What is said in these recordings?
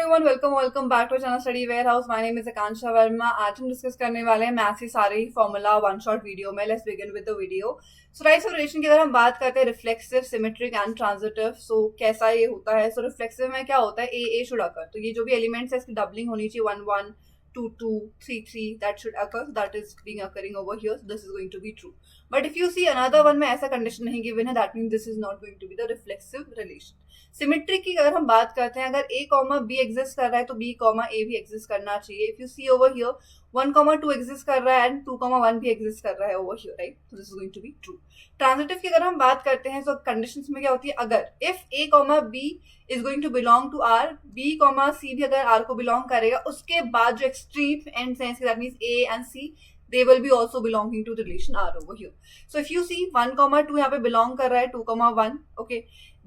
Everyone, welcome back to channel study warehouse. My name is Akanksha Verma. आज हम discuss करने वाले हैं मैथ्स के सारे ही फॉर्मूला वन शॉट वीडियो में। Let's begin with the video. So types of relation की अगर हम बात करते हैं, reflexive, symmetric and transitive. So कैसा ये होता है? सो रिफ्लेक्सिव में क्या होता है, ए शुड अकर, तो ये जो भी एलिमेंट्स है इसकी डबलिंग होनी चाहिए, 1 1 2 2 3 3, that should occur, that is being occurring over here, so this is going to be true. But if you see another one में ऐसा कंडीशन नहीं given है, that means this is not going to be the reflexive relation. Symmetric की अगर हम बात करते हैं, अगर a कॉमा b एग्जिस्ट कर रहा है तो b कॉमा a भी एग्जिस्ट करना चाहिए. If you see over here 1 comma 2 exist कर रहा है एंड 2 कॉमा 1 भी एग्जिस्ट कर रहा है over here, right? So this is going to be true. Transitive की अगर हम बात करते हैं, तो कंडीशंस में क्या होती है, अगर if a comma b is going to belong to r, b comma c भी अगर r को बिलोंग करेगा, उसके बाद जो एक्सट्रीम एंड है, that means a and c, they will be also belonging to the relation R over here. So if you see 1 comma 2 यहाँ पे belong कर रहा है 2 comma 1, okay,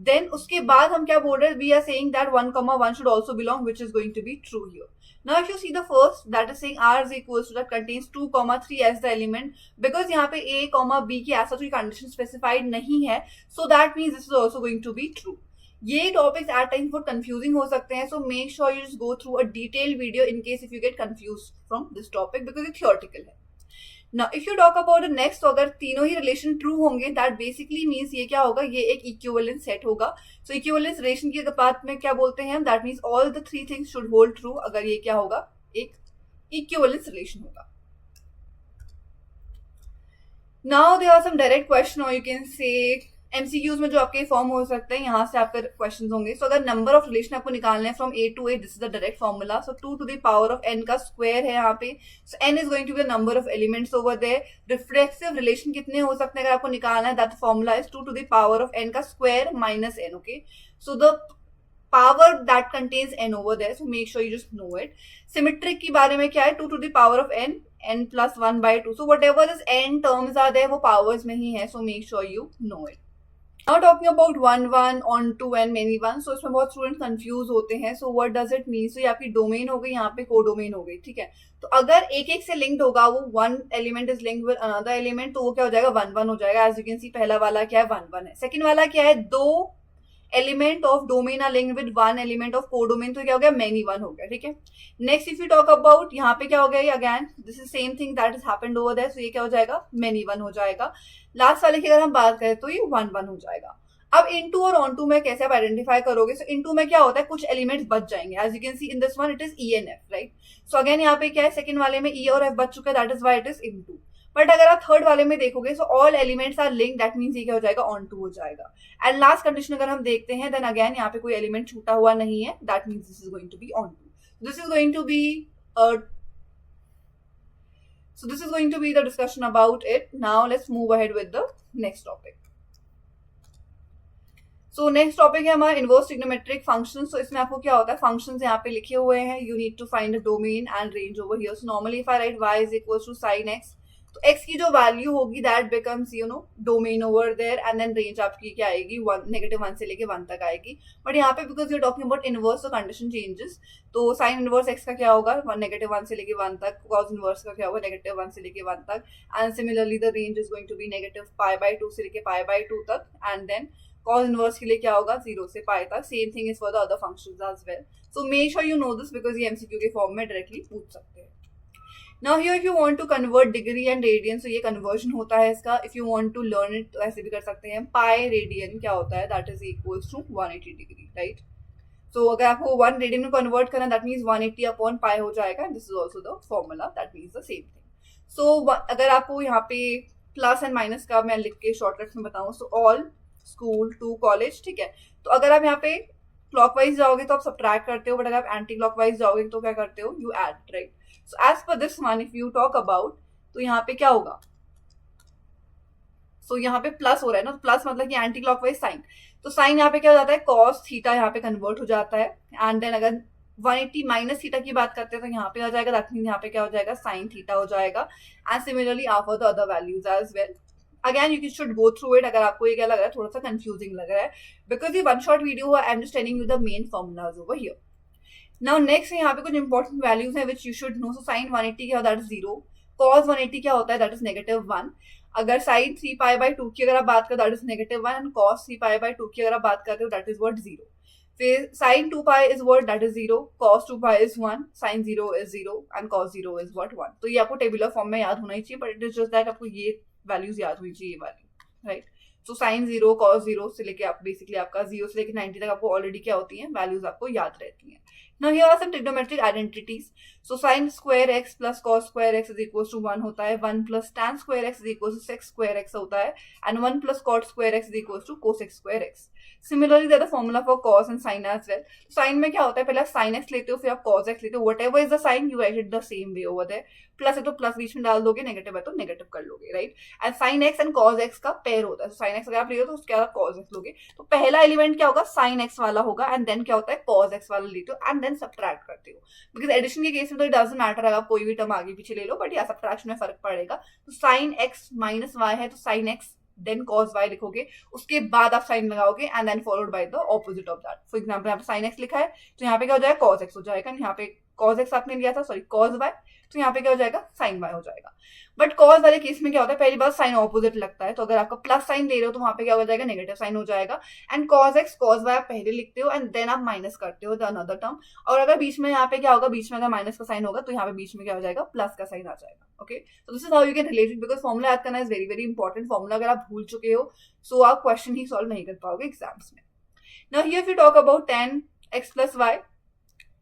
then उसके बाद हम क्या बोल रहे हैं, we are saying that 1 comma 1 should also belong, which is going to be true here. Now if you see the first, that is saying R is equals to, that contains 2 comma 3 as the element, because यहाँ पे A comma B की ऐसा कोई condition specified नहीं है, so that means this is also going to be true. ये topics eight times बहुत confusing हो सकते हैं, सो make sure you just go through a detailed video in case if you get confused from this topic, because ये theoretical है. Now, if you talk about the next, तो अगर तीनों ही relation true होंगे, that basically means ये क्या होगा, ये एक इक्विवेलेंट सेट होगा. So इक्विवेलेंस रिलेशन की बात में क्या बोलते हैं, that means all the three things should hold true. अगर ये क्या होगा, एक इक्विवेलेंस रिलेशन होगा. Now there are some direct question, or you can say MCQs में जो आपके फॉर्म हो सकते हैं, यहाँ से आपके क्वेश्चन होंगे. सो अगर नंबर ऑफ रिलेशन आपको निकालना है from A to A, this is the direct formula. So 2 to the power of n का स्क्वायर है यहाँ पे. So n is going to be the number of elements over there. Reflexive relation कितने हो सकते हैं अगर आपको निकालना है, that formula is 2 to the power of n का square minus n. Okay, so the power that contains n over there, so make sure you just know it. Symmetric की बारे में क्या है, 2 to the power of n plus 1 by 2. So whatever this n terms are there, वो powers में ही है, so make sure you know it. Now talking about 1 1 on 2 and many 1, so इसमें बहुत स्टूडेंट कंफ्यूज होते हैं. So what does it mean? So ये आपकी domain हो गई, यहाँ पे कोडोमेन हो गई, ठीक है. तो अगर एक एक से लिंक्ड होगा, वो one element is linked with another element, तो वो क्या हो जाएगा, 1 1 हो जाएगा. एज यू कैन सी पहला वाला क्या है, 1 1 है. सेकंड वाला क्या है, दो element of domain are linked with one element of codomain, तो क्या हो गया, मेनी 1 हो गया, ठीक है. Next if you talk about, यहाँ पे क्या हो गया, again this is same thing that is happened over there, so ये क्या हो जाएगा, मेनी 1 हो जाएगा. लास्ट वाले की अगर हम बात करें तो ये 1 1 हो जाएगा. अब इनटू और ऑन टू में कैसे आप आइडेंटिफाई करोगे? सो इनटू में क्या होता है, कुछ एलिमेंट्स बच जाएंगे. As you can see in this one it is E N F, right? So again यहाँ पे क्या है, सेकंड वाले में ई और एफ बच चुका है, that is why it is into. But अगर आप थर्ड वाले में देखोगे, so all elements are link, that means ये क्या हो जाएगा, ऑन टू हो जाएगा. एंड लास्ट कंडीशन अगर हम देखते हैं, देन अगेन यहाँ पे कोई एलिमेंट छूटा हुआ नहीं है, that means this is going to be on to. This is going to be so this is going to be the discussion about it. Now let's move ahead with the next topic. So next topic है हमारा inverse trigonometric function. सो इसमें आपको क्या होता है, functions यहाँ पे लिखे हुए हैं, you need to find the domain and range over here. So normally if I write y is equals to sin x, तो x की जो वैल्यू होगी that becomes you know domain over there, and then range आपकी क्या आएगी, -1 से लेके 1 तक आएगी. बट यहाँ पे because you are talking about inverse, तो कंडीशन चेंजेस. तो साइन इनवर्स x का क्या होगा, -1 से लेके 1 तक. कॉस इनवर्स का क्या होगा, -1 से लेके 1 तक. And similarly the range is going to be -π/2 से लेके π/2 तक. एंड देन cos इनवर्स के लिए क्या होगा, 0 से π तक. Same thing is for the other functions as well. So make sure you know this, because ये एमसीक्यू के फॉर्म में डायरेक्टली पूछ सकते हैं. Now here if you want to convert degree and radian, so ये कन्वर्जन होता है इसका. If you want to learn it, तो ऐसे भी कर सकते हैं. पाई रेडियन क्या होता है, that is equals to 180 degree, right? So अगर आपको 1 रेडियन में कन्वर्ट करना, दैट मीन्स 180 अपॉन पाई हो जाएगा. This is also the formula, that means the same thing. So अगर आपको यहाँ पे प्लस एंड माइनस का मैं लिख के शॉर्टकट में बताऊँ, so all school to college, ठीक है. तो अगर आप यहाँ पे क्लॉकवाइज जाओगे तो आप सब्ट्रैक्ट करते हो, बट अगर आप एंटी क्लॉकवाइज जाओगे तो क्या करते हो, you add, right? So as per this one if you talk about, तो यहाँ पे क्या होगा, सो यहाँ पे प्लस हो रहा है ना, तो प्लस मतलब कि एंटी क्लॉकवाइज साइन. तो साइन यहाँ पे क्या हो जाता है, कॉस थीटा यहाँ पे कन्वर्ट हो जाता है. एंड देन अगर 180 माइनस थीटा की बात करते हैं, तो यहाँ पे आ जाएगा, दैट मींस यहाँ पे क्या हो जाएगा, साइन थीटा हो जाएगा. And similarly for the other values as well. Again you should go through it अगर आपको ये क्या लग रहा है, थोड़ा सा कंफ्यूजिंग लग रहा है, बिकॉज ये वन शॉट वीडियो है. I am just telling you the main formulas over here. Now next यहाँ पे कुछ इंपॉर्टेंट वैल्यूज हैं which you should know. So sine 180 क्या होता है, दैट इज 0. कॉस 180 क्या होता है, दैट इज -1. अगर साइन 3π/2 की अगर आप बात करो, दैट इज -1. एंड कॉस 3π/2 की अगर आप बात करते हो, दैट इज व्हाट 0. फिर sin 2 pi is what, that is 0, cos 2 pi is 1, sin 0 is 0 and cos 0 is what, 1. तो ये आपको टेबुलर फॉर्म में याद होना ही चाहिए, but it is just that आपको ये वैल्यूज याद होनी चाहिए, ये वाली, राइट. सो sin 0 cos 0 से लेके आप बेसिकली आपका 0 से लेके 90 तक आपको ऑलरेडी क्या होती हैं, वैल्यूज आपको याद रहती हैं. Now here are some trigonometric identities. So sin square x plus cos square x is equals to 1 होता है, 1 plus tan square x is equals to sec square x होता है, and 1 plus cot square x is equals to cosec square x. Similarly, there is the formula for cos and sin as well. Sin में क्या होता है, पहले आप sin x लेते हो, फिर आप cos x लेते हो. Whatever is the sign, you write it the same way over there. Plus है तो प्लस बीच में डाल दोगे, नेगेटिव है तो नेगेटिव कर लोगे, right. And sin x and cos x का पेयर होता है. sin x अगर आप लेते हो तो उसके बाद cos x लोगे, तो पहला एलिमेंट क्या होगा, sin x वाला होगा, एंड देन क्या होता है, cos x वाला लेते हो, एंड देन सब्ट्रैक्ट करते हो. बिकॉज एडिशन के केस में तो इट डजंट मैटर, अगर आप कोई भी टर्म आगे पीछे ले लो, बट या सब्ट्रैक्शन में फर्क पड़ेगा. तो sin x माइनस y है, तो sin x then cos y लिखोगे, उसके बाद आप साइन लगाओगे, and then followed by the opposite of that. For example यहाँ पे sin x लिखा है, तो यहाँ पे क्या हो जाएगा, cos x हो जाएगा. यहाँ पे cos x आपने लिया था, सॉरी cos y, तो यहाँ पे क्या हो जाएगा, sin y हो जाएगा. बट cos वाले केस में क्या होता है, पहली बार साइन ऑपोजिट लगता है, तो अगर आपका प्लस साइन ले रहे हो तो वहां पे क्या हो जाएगा, नेगेटिव साइन हो जाएगा. And cos x cos y आप पहले लिखते हो, एंड देन आप माइनस करते हो द अनदर टर्म. और अगर बीच में यहाँ पे क्या होगा, बीच में अगर माइनस का साइन होगा, तो यहाँ पे बीच में क्या हो जाएगा, प्लस का साइन आ जाएगा. ओके, तो this is how you can relate it, because formula याद करना is very very important. Formula अगर आप भूल चुके हो, सो आप क्वेश्चन ही सॉल्व नहीं कर पाओगे एग्जाम्स में. Now here if you talk about tan x plus y,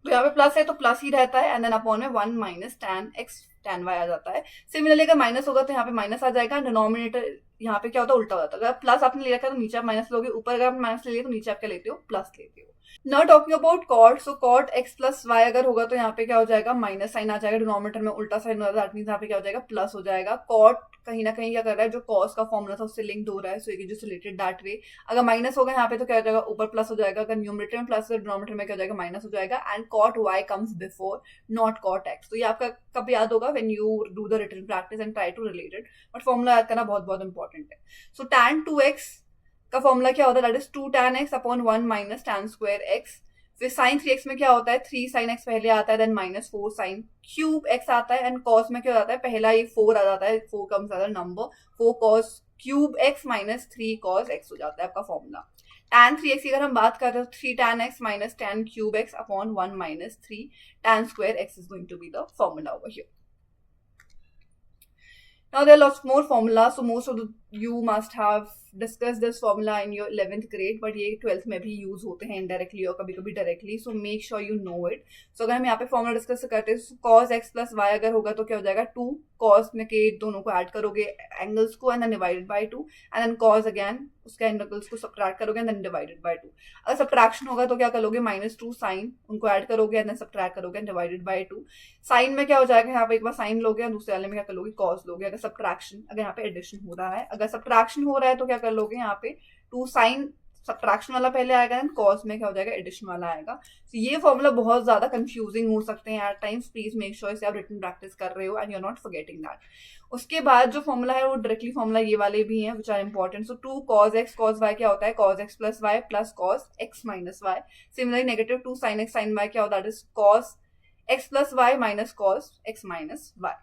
तो यहाँ पे प्लस है तो प्लस ही रहता है, एंड देन अपॉन में 1 minus tan x tan y आ जाता है. सिमिलरली अगर माइनस होगा तो यहाँ पे माइनस आ जाएगा, डिनोमिनेटर यहाँ पे क्या होता है, उल्टा हो जाता है. अगर प्लस आपने ले रखा है तो नीचे आप माइनस लोगे, ऊपर अगर आपने माइनस ले लिया तो नीचे आप क्या लेते हो, प्लस लेते हो. Now talking about cot, so cot x plus y अगर होगा तो यहाँ पे क्या हो जाएगा, माइनस साइन आ जाएगा, डिनोमिनेटर में उल्टा साइन होगा, दैट मींस यहाँ पे क्या हो जाएगा, प्लस हो जाएगा. कॉट कहीं ना कहीं क्या कर रहा है, जो कॉस का फॉर्मूला था उससे लिंक्ड हो रहा है, so it is related that way. अगर माइनस होगा यहाँ पे तो क्या हो जाएगा, ऊपर प्लस हो जाएगा, अगर न्यूमरेटर में प्लस है डिनोमिनेटर में क्या हो जाएगा, माइनस हो जाएगा. And cot y comes before, not cot x. तो ये आपका कब याद होगा, when you do the written practice and try to relate it, but formula याद करना बहुत बहुत इंपॉर्टेंट है. सो tan 2x का फॉर्मूला क्या होता है, that is 2 tan x upon 1 minus tan square x. फिर sin 3x में क्या होता है, 3 sin x पहले आता है, then minus 4 sin cube x आता है. एंड cos में क्या होता है, पहला ये 4 आ जाता है, 4 comes as a number, 4 cos cube x minus 3 cos x हो जाता है आपका फॉर्मूला. tan 3x की अगर हम बात कर रहे हो, 3 tan x minus tan cube x upon 1 minus 3 tan square x is going to be the formula over here. Now there are lots more formulas, so most of you must have discussed this formula in your 11th grade, but ये 12th में भी use होते हैं indirectly और कभी कभी directly, so make sure you know it. So अगर हम यहाँ पे फॉर्मूला डिस्कस करते हैं, so cos x plus y अगर होगा तो क्या हो जाएगा, 2 cos में के दोनों को ऐड करोगे एंगल्स को, and then divided by 2, and then cos again उसके एंगल्स को सब्ट्रैक्ट करोगे, एंड देन डिवाइडेड बाय 2. अगर सब्ट्रैक्शन होगा तो क्या करोगे, माइनस 2 साइन उनको ऐड करोगे, एंड देन सब्ट्रैक्ट करोगे, एंड डिवाइडेड बाय 2. साइन में क्या हो जाएगा, यहाँ पे एक बार साइन लोगे, और दूसरे वाले में क्या कर लोगे, cos लोगे. अगर सब्ट्रैक्शन, अगर यहाँ पे एडिशन हो रहा है, अगर सब्ट्रैक्शन हो रहा है तो क्या कर लोगे, यहाँ पे 2 साइन सब्ट्रैक्शन वाला पहले आएगा, एंड cos में क्या हो जाएगा, एडिशन वाला आएगा. तो ये फॉर्मूला बहुत ज्यादा कंफ्यूजिंग हो सकते हैं at times. Please make sure इसे आप रिटन प्रैक्टिस कर रहे हो and you are not forgetting that. उसके बाद जो फॉर्मूला है वो डायरेक्टली फॉर्मूला ये वाले भी हैं which are important. So 2 cos x cos y क्या होता है, cos x plus y plus cos x minus y. Similarly negative 2 sin x sin y क्या होता है, that is cos x plus y minus cos x minus y.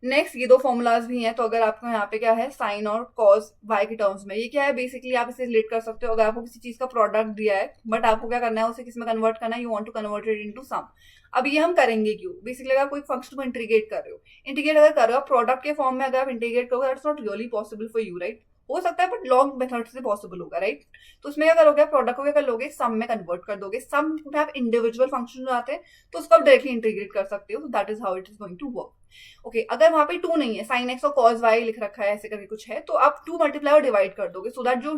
Next ये 2 formulas भी हैं, तो अगर आपको यहाँ पे क्या है, साइन और कॉस y के टर्म्स में, ये क्या है, बेसिकली आप इसे रिलेट कर सकते हो. अगर आपको किसी चीज का प्रोडक्ट दिया है, बट आपको क्या करना है, उसे किस में कन्वर्ट करना है, you want to convert it into sum. अब ये हम करेंगे क्यों, बेसिकली अगर कोई फंक्शन को इंटीग्रेट कर रहे हो, इंटीग्रेट अगर कर रहे हो प्रोडक्ट के फॉर्म में, अगर आप इंटीग्रेट करोगे, that's not really possible for you, right. हो सकता है बट लॉन्ग मेथड से पॉसिबल होगा, राइट. तो उसमें क्या करोगे, प्रोडक्ट को क्या कर लोगे, सम में कन्वर्ट कर दोगे. सम में आप इंडिविजुअल फंक्शन जो आते हैं तो उसको आप डायरेक्टली इंटीग्रेट कर सकते हो. That is how it is going to work. Okay, अगर वहां पे 2 नहीं है, साइन एक्स और कॉस वाई लिख रखा है, ऐसे करके कुछ है, तो आप 2 मल्टीप्लाई और डिवाइड कर दोगे, सो दैट जो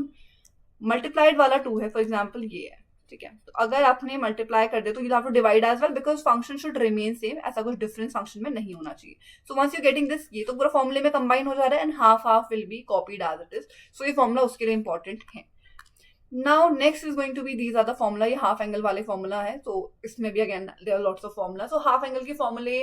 मल्टीप्लाइड वाला 2 है, फॉर एग्जाम्पल ये है, ठीक है. तो अगर आपने मल्टीप्लाई कर दे तो you have to divide as well, because function should remain same. ऐसा कुछ डिफरेंस फंक्शन में नहीं होना चाहिए. So once you getting this, ये तो पूरा फॉर्मूले में कंबाइन हो जा रहा है, and half half will be copied as it is. So ये फॉर्मूला उसके लिए इंपॉर्टेंट है. Now next is going to be these are the formula. ये हाफ एंगल वाले फॉर्मूला है, तो इसमें भी again there are lots of formula. So half angle के फॉर्मूले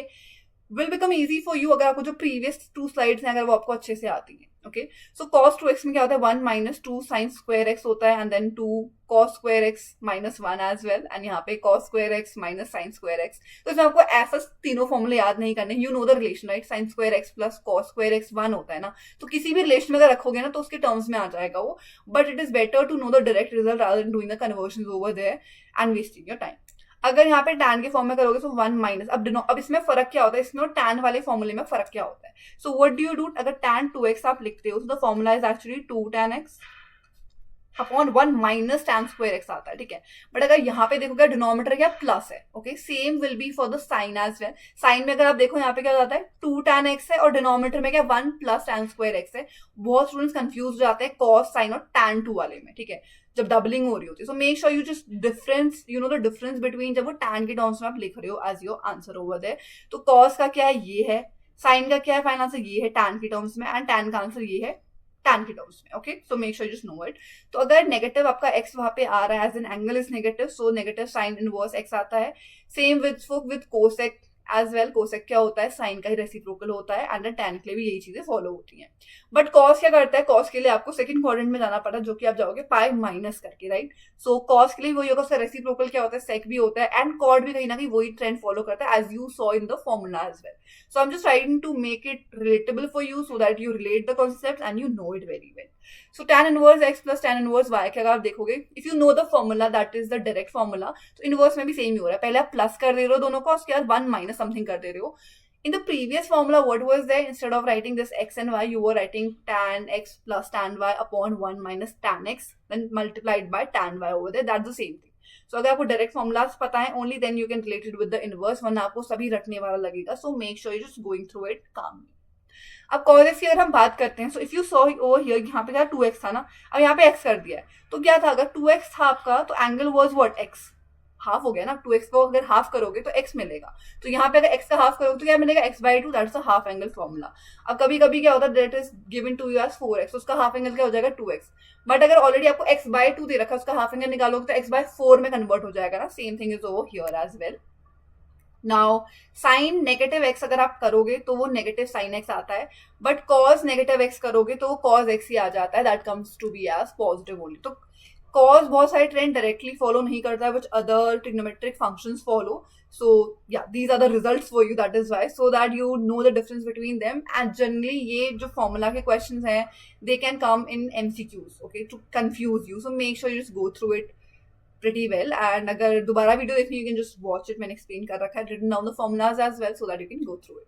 will become easy for you अगर आपको जो प्रीवियस 2 स्लाइड्स हैं अगर वो आपको अच्छे से आती हैं. ओके, सो cos 2x में क्या होता है 1 माइनस 2 sin square x होता है, and then 2 cos square x minus 1 as well, and यहाँ पे cos square x minus sin square x. तो इसमें आपको ऐसा तीनों फॉर्मूले याद नहीं करने. You know the relation right, sin square x plus cos square x 1 होता है ना, तो किसी भी रिलेशन में अगर रखोगे ना तो उसके टर्म्स में आ जाएगा वो. But it is better to know the direct result rather than doing the conversion over there and wasting your time. अगर यहाँ पे tan के फॉर्म में करोगे तो 1 माइनस, अब इसमें फर्क क्या होता है, इसमें और tan वाले फॉर्मूले में फर्क क्या होता है. So what do you do, अगर tan 2x आप लिखते हो तो the formula is actually 2 tan x upon 1 minus tan square x आता है. ठीक है, बट अगर यहाँ पे देखोगे डिनोमिनेटर क्या प्लस है. Okay, same will be for the sine as well. Sine में अगर आप देखो यहाँ पे क्या जाता है 2 tan x है और डिनोमिनेटर में क्या 1 प्लस tan स्क्वायर x है. बहुत स्टूडेंट्स कंफ्यूज हो जाते हैं cos साइन और tan 2 वाले में. ठीक है, जब डबलिंग हो रही होती है. सो make sure you just difference, you know the difference between जब वो tan के टर्म्स में आप लिख रहे हो as your answer over there. तो cos का क्या है ये है, साइन का क्या है फाइनल आंसर ये है tan के टर्म्स में, एंड tan का आंसर ये है tan के टर्म्स में. Okay, so make sure just know it. तो अगर नेगेटिव आपका x वहां पे आ रहा है as an angle is negative, so negative sine inverse x आता है. Same with cosec as well. Cosec क्या होता है, साइन का ही रेसिप्रोकल होता है, एंड tan के लिए भी यही चीजें फॉलो होती हैं. बट कॉस क्या करता है, कॉस के लिए आपको सेकंड क्वाड्रेंट में जाना पड़ता है, जो कि आप जाओगे पाई माइनस करके राइट. सो कॉस के लिए वही होगा, उसका रेसिप्रोकल क्या होता है सेक भी होता है, एंड कॉड भी कहीं ना कहीं वही ट्रेंड फॉलो करता है as you saw in the formula as well. So I am just trying to make it relatable for you so that you relate the concept and you know it very well. So tan inverse x plus tan inverse y के अगर आप देखोगे, if you know the formula that is the direct formula, तो inverse में भी same ही हो रहा है. पहले आप प्लस कर दे रहे हो दोनों को, उसके बाद 1 माइनस समथिंग कर दे रहे हो. In the previous formula, what was there? Instead of writing this x and y, you were writing tan x plus tan y upon 1 minus tan x, then multiplied by tan y over there. That's the same thing. So अगर आपको direct formulas पता है, only then you can relate it with the inverse, वरना आपको सभी रटने वाला लगेगा. So make sure you're just going through it calmly. अब cos x की अगर हम बात करते हैं, सो if you saw over here, यहाँ पे क्या 2x था ना, अब यहाँ पे x कर दिया है, तो क्या था, अगर 2x था आपका तो angle was what x, half हो गया ना. 2x को अगर हाफ करोगे तो x मिलेगा. तो यहाँ पे अगर x का हाफ करोगे तो क्या मिलेगा, x/2, that's a half angle formula. अब कभी कभी क्या होता है, that is given to you as 4x, उसका हाफ एंगल क्या हो जाएगा 2x. बट अगर ऑलरेडी आपको x/2 दे रखा है, उसका हाफ एंगल निकालोगे तो x/4 में कन्वर्ट हो जाएगा ना. Same thing is over here as well. Now sine negative x अगर आप करोगे तो वो नेगेटिव साइन एक्स आता है, बट कॉस नेगेटिव एक्स करोगे तो वो कॉस एक्स ही आ जाता है. That comes to be as positive only. तो कॉस बहुत सारे ट्रेंड डायरेक्टली फॉलो नहीं करता है, which other trigonometric functions follow. So yeah these are the results for you, that is why, so that you know the difference between them. And generally ये जो formula के questions हैं, they can come in MCQs, okay, to confuse you. So make sure you just go through it pretty well, and अगर दोबारा video देखनी, you can just watch it. मैंने explain कर रखा है, written down the formulas as well so that you can go through it.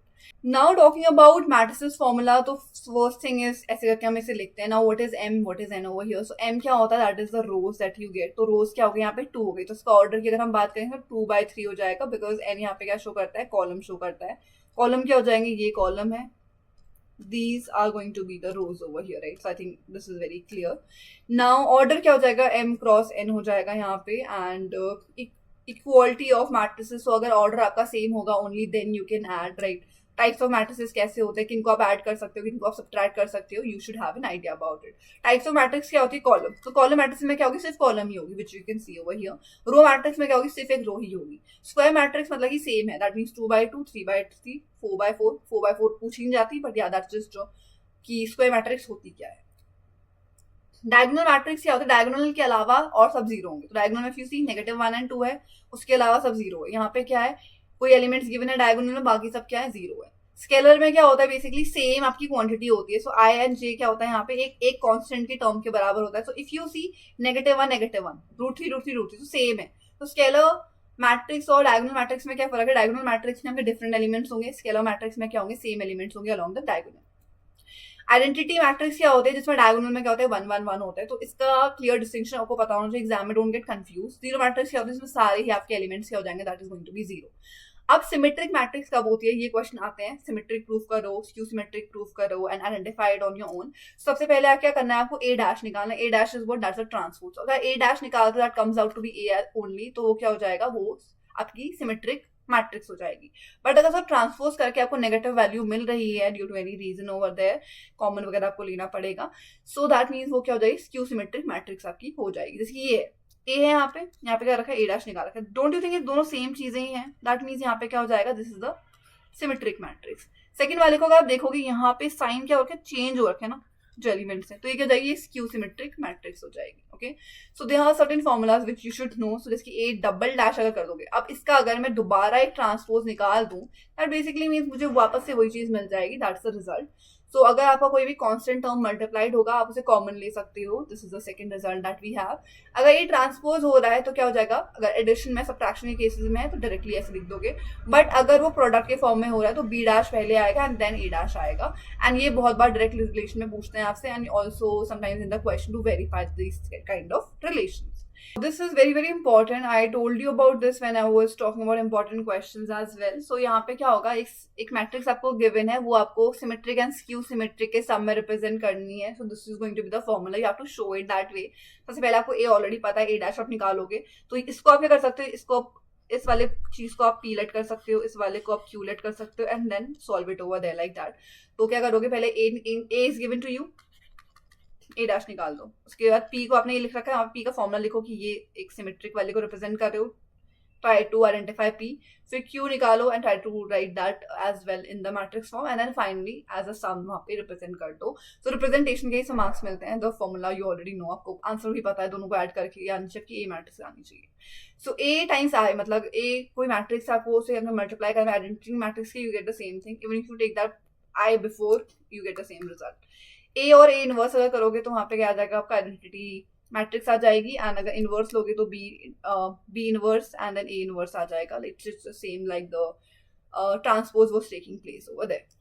Now talking about matrices formula, तो first thing is ऐसे करके हम इसे लिखते हैं. Now what is m, what is n over here? So m क्या होता है, that is the rows that you get. तो rows क्या हो गई, यहाँ पे 2 हो गई, तो इसका ऑर्डर की अगर हम बात करें तो 2/3 हो जाएगा, बिकॉज n यहाँ पे क्या शो करता है, कॉलम शो करता है. कॉलम क्या हो जाएंगे, ये कॉलम है, these are going to be the rows over here, right? So I think this is very clear. Now order क्या हो जाएगा, m cross n हो जाएगा यहाँ पे, and equality of matrices. So अगर order आपका same होगा, only then you can add, right? Types of matrices कैसे होते हैं, किनको आप ऐड कर सकते हो, किनको आप सब्ट्रैक्ट कर सकते हो, you should have an idea about it. Types of matrix क्या होती है, कॉलम. तो कॉलम मैट्रिक्स में क्या होगी, सिर्फ कॉलम ही होगी, which you can see over here. Row matrix में क्या होगी, सिर्फ एक रो ही होगी. स्क्वायर मैट्रिक्स मतलब कि सेम है, दैट मींस 2/2, 3/3, 4/4. 4/4 पूछी नहीं जाती, बट या दैट्स जस्ट कि स्क्वायर मैट्रिक्स होती क्या है. डायगोनल मैट्रिक्स क्या होता है, डायगोनल के अलावा और सब जीरो होंगे. तो डायगोनल में सी -1 और 2 है, उसके अलावा सब जीरो है. यहाँ पे क्या है, कोई एलिमेंट्स गिवन है डायगोनल में, बाकी सब क्या है, जीरो है. स्केलर में क्या होता है, बेसिकली सेम आपकी क्वांटिटी होती है. सो आई एंड जे क्या होता है, यहाँ पे एक कांस्टेंट के टर्म के बराबर होता है. सो इफ यू सी -1 -1, √3 तो सेम है. तो स्केलर मैट्रिक्स और डायगोनल मैट्रिक्स में क्या फर्क है, डायगोनल मैट्रिक्स में आपके डिफरेंट एलिमेंट्स होंगे, स्केलर मैट्रिक्स में क्या होंगे, सेम एलिमेंट्स होंगे along the diagonal. Identity matrix क्या होते हैं, जिसमें डायगोनल में क्या होता है 1 1 1 होता है. तो इसका क्लियर डिस्टिंक्शन आपको पता होना चाहिए, एग्जाम में don't get confuse. Zero matrix क्या होता है, जिसमें सारे ही आपके एलिमेंट्स क्या हो जाएंगे, that is going to be zero. अब सिमेट्रिक मैट्रिक्स कब होती है, ये क्वेश्चन आते हैं. सिमेट्रिक प्रूफ करो, स्क्यू सिमेट्रिक प्रूफ करो, and identified on your own. सबसे पहले आप क्या करना है, आपको a डैश निकालना है. a dash is what, that's a transpose. अगर a डैश निकालते that comes out to be a only, तो वो क्या हो जाएगा, वो आपकी सिमेट्रिक मैट्रिक्स हो जाएगी. बट अगर सब ट्रांसपोज करके आपको नेगेटिव वैल्यू मिल रही है due to any reason over there, common वगैरह आपको लेना पड़ेगा. सो दैट मीन्स वो क्या हो जाएगी, स्क्यू सिमेट्रिक मैट्रिक्स आपकी हो जाएगी. जैसे ये ए है, यहाँ पे क्या रखा है, a डैश निकाल रखा है. डोंट यू थिंक ये दोनों सेम चीजें ही हैं, दैट मीन्स यहाँ पे क्या हो जाएगा, this is the symmetric matrix. Second वाले को अगर आप देखोगे यहाँ पे साइन क्या हो रखा है, चेंज हो रखे है ना जो एलिमेंट्स है, तो ये क्या हो जाएगी, स्क्यू सिमेट्रिक मैट्रिक्स हो जाएगी। Okay, so there are certain formulas which you should know. सो जैसे कि ए डबल डैश अगर कर दोगे, अब इसका अगर मैं दोबारा एक ट्रांसपोज निकाल दूं, दैट बेसिकली मींस मुझे वापस से वही चीज मिल जाएगी, दैट्स द रिजल्ट। सो अगर आपका कोई भी कांस्टेंट टर्म मल्टीप्लाइड होगा, आप उसे कॉमन ले सकते हो, this is the second result that we have. अगर ये ट्रांसपोज हो रहा है तो क्या हो जाएगा, अगर एडिशन में सब्ट्रैक्शन के केसेस में है तो डायरेक्टली ऐसे लिख दोगे, बट अगर वो प्रोडक्ट के फॉर्म में हो रहा है तो बी डैश पहले आएगा एंड देन ए डैश आएगा। एंड ये बहुत बार डायरेक्ट रिलेशन में पूछते हैं आपसे, and also sometimes in the question to verify this kind of relations. This is very very important. I told you about this when I was talking about important questions as well. So यहाँ पे क्या होगा, एक matrix आपको given है, वो आपको symmetric and skew symmetric के सम में रिप्रेजेंट करनी है। So this is going to be the formula, you have to show it that way. सबसे पहले आपको ए ऑलरेडी पता है, ए डैश आप निकालोगे, तो इसको आप क्या कर सकते हो, इसको इस वाले चीज को आप पी लेट कर सकते हो, इस वाले को आप क्यू लेट कर सकते हो, and then solve it over there like that. तो क्या करोगे, पहले A is given to you, A dash निकाल दो, उसके बाद पी को आपने ये लिख रखा है, आप पी का फॉर्मूला लिखो कि ये एक सिमेट्रिक वाले को रिप्रेजेंट कर रहे हो, ट्राई टू आइडेंटिफाई पी, फिर क्यू निकालो and try to write that as well in the matrix form, and then finally as a sum वहां पे रिप्रेजेंट कर दो। सो रिप्रेजेंटेशन के ही मार्क्स मिलते हैं, the formula you already know, आपको आंसर भी पता है, दोनों को ऐड करके आंसर की ए मैट्रिक्स आनी चाहिए। सो ए टाइम्स आई, मतलब ए कोई मैट्रिक्स आपको उसे अगर मल्टीप्लाई करना है आइडेंटिटी मैट्रिक्स की, you get the same thing, even if you take that I before, you get the same result. A और ए इनवर्स अगर करोगे तो वहां पे क्या आ जाएगा, आपका आइडेंटिटी मैट्रिक्स आ जाएगी, एंड अगर इनवर्स लोगे तो B inverse and then A inverse आ जाएगा। It's same like the transpose was taking place over there.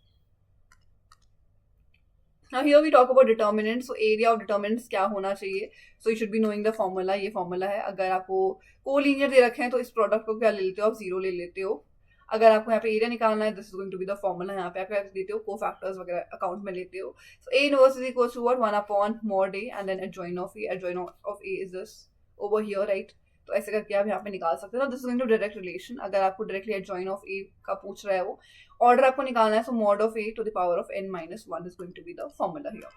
Now here we talk about determinants. So area of determinants क्या होना चाहिए, so you should be knowing the formula। ये formula है, अगर आपको collinear दे रखे हैं तो इस प्रोडक्ट को क्या ले लेते हो, आप जीरो ले लेते हो। अगर आपको यहाँ पे एरिया निकालना है, this is going to be the formula, यहाँ पे आप क्या देते हो, को फैक्टर्स वगैरह अकाउंट में लेते हो। So A inverse is equal to what, 1 upon mod A and then adjoint of A, adjoint of A is this over here, right. तो ऐसे करके आप यहाँ पे निकाल सकते हो। This is going to direct relation, अगर आपको डायरेक्टली एडजॉइन ऑफ ए का पूछ रहा है, वो ऑर्डर आपको निकालना है, so mod of A to the power of n minus 1 is going to be the formula here.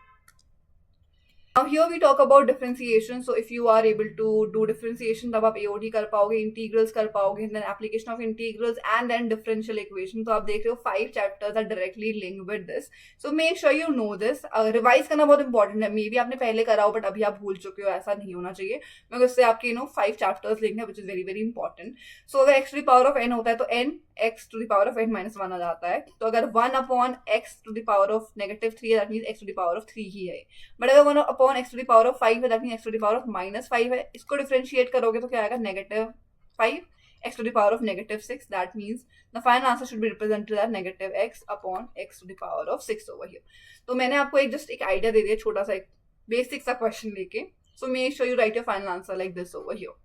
Now here we talk about differentiation. So if you are able to do differentiation, तब आप AOD कर पाओगे, integrals कर पाओगे, then application of integrals and then differential equation. तो आप देख रहे हो 5 chapters are directly linked with this. So make sure you know this. Revise करना बहुत important है, मे बी आपने पहले करा हो बट अभी आप भूल चुके हो, ऐसा नहीं होना चाहिए, क्योंकि उससे आपके 5 chapters linked है, which is very very important. So अगर x to the power of n होता है तो n x to the power of n minus 1 आ जाता है। तो अगर 1 upon x to the power of negative 3 है, that means x to the power of 3 ही है। बट अगर 1 upon x to the power of 5 है, that means x to the power of minus 5 है। इसको डिफरेंशिएट करोगे तो क्या आएगा, negative 5 x to the power of negative 6, that means the final answer should be represented as negative x upon x to the power of 6 over here। तो मैंने आपको एक जस्ट एक आइडिया दे दिया, छोटा सा एक बेसिक सा क्वेश्चन लेके। सो make sure you write your final answer like this over here.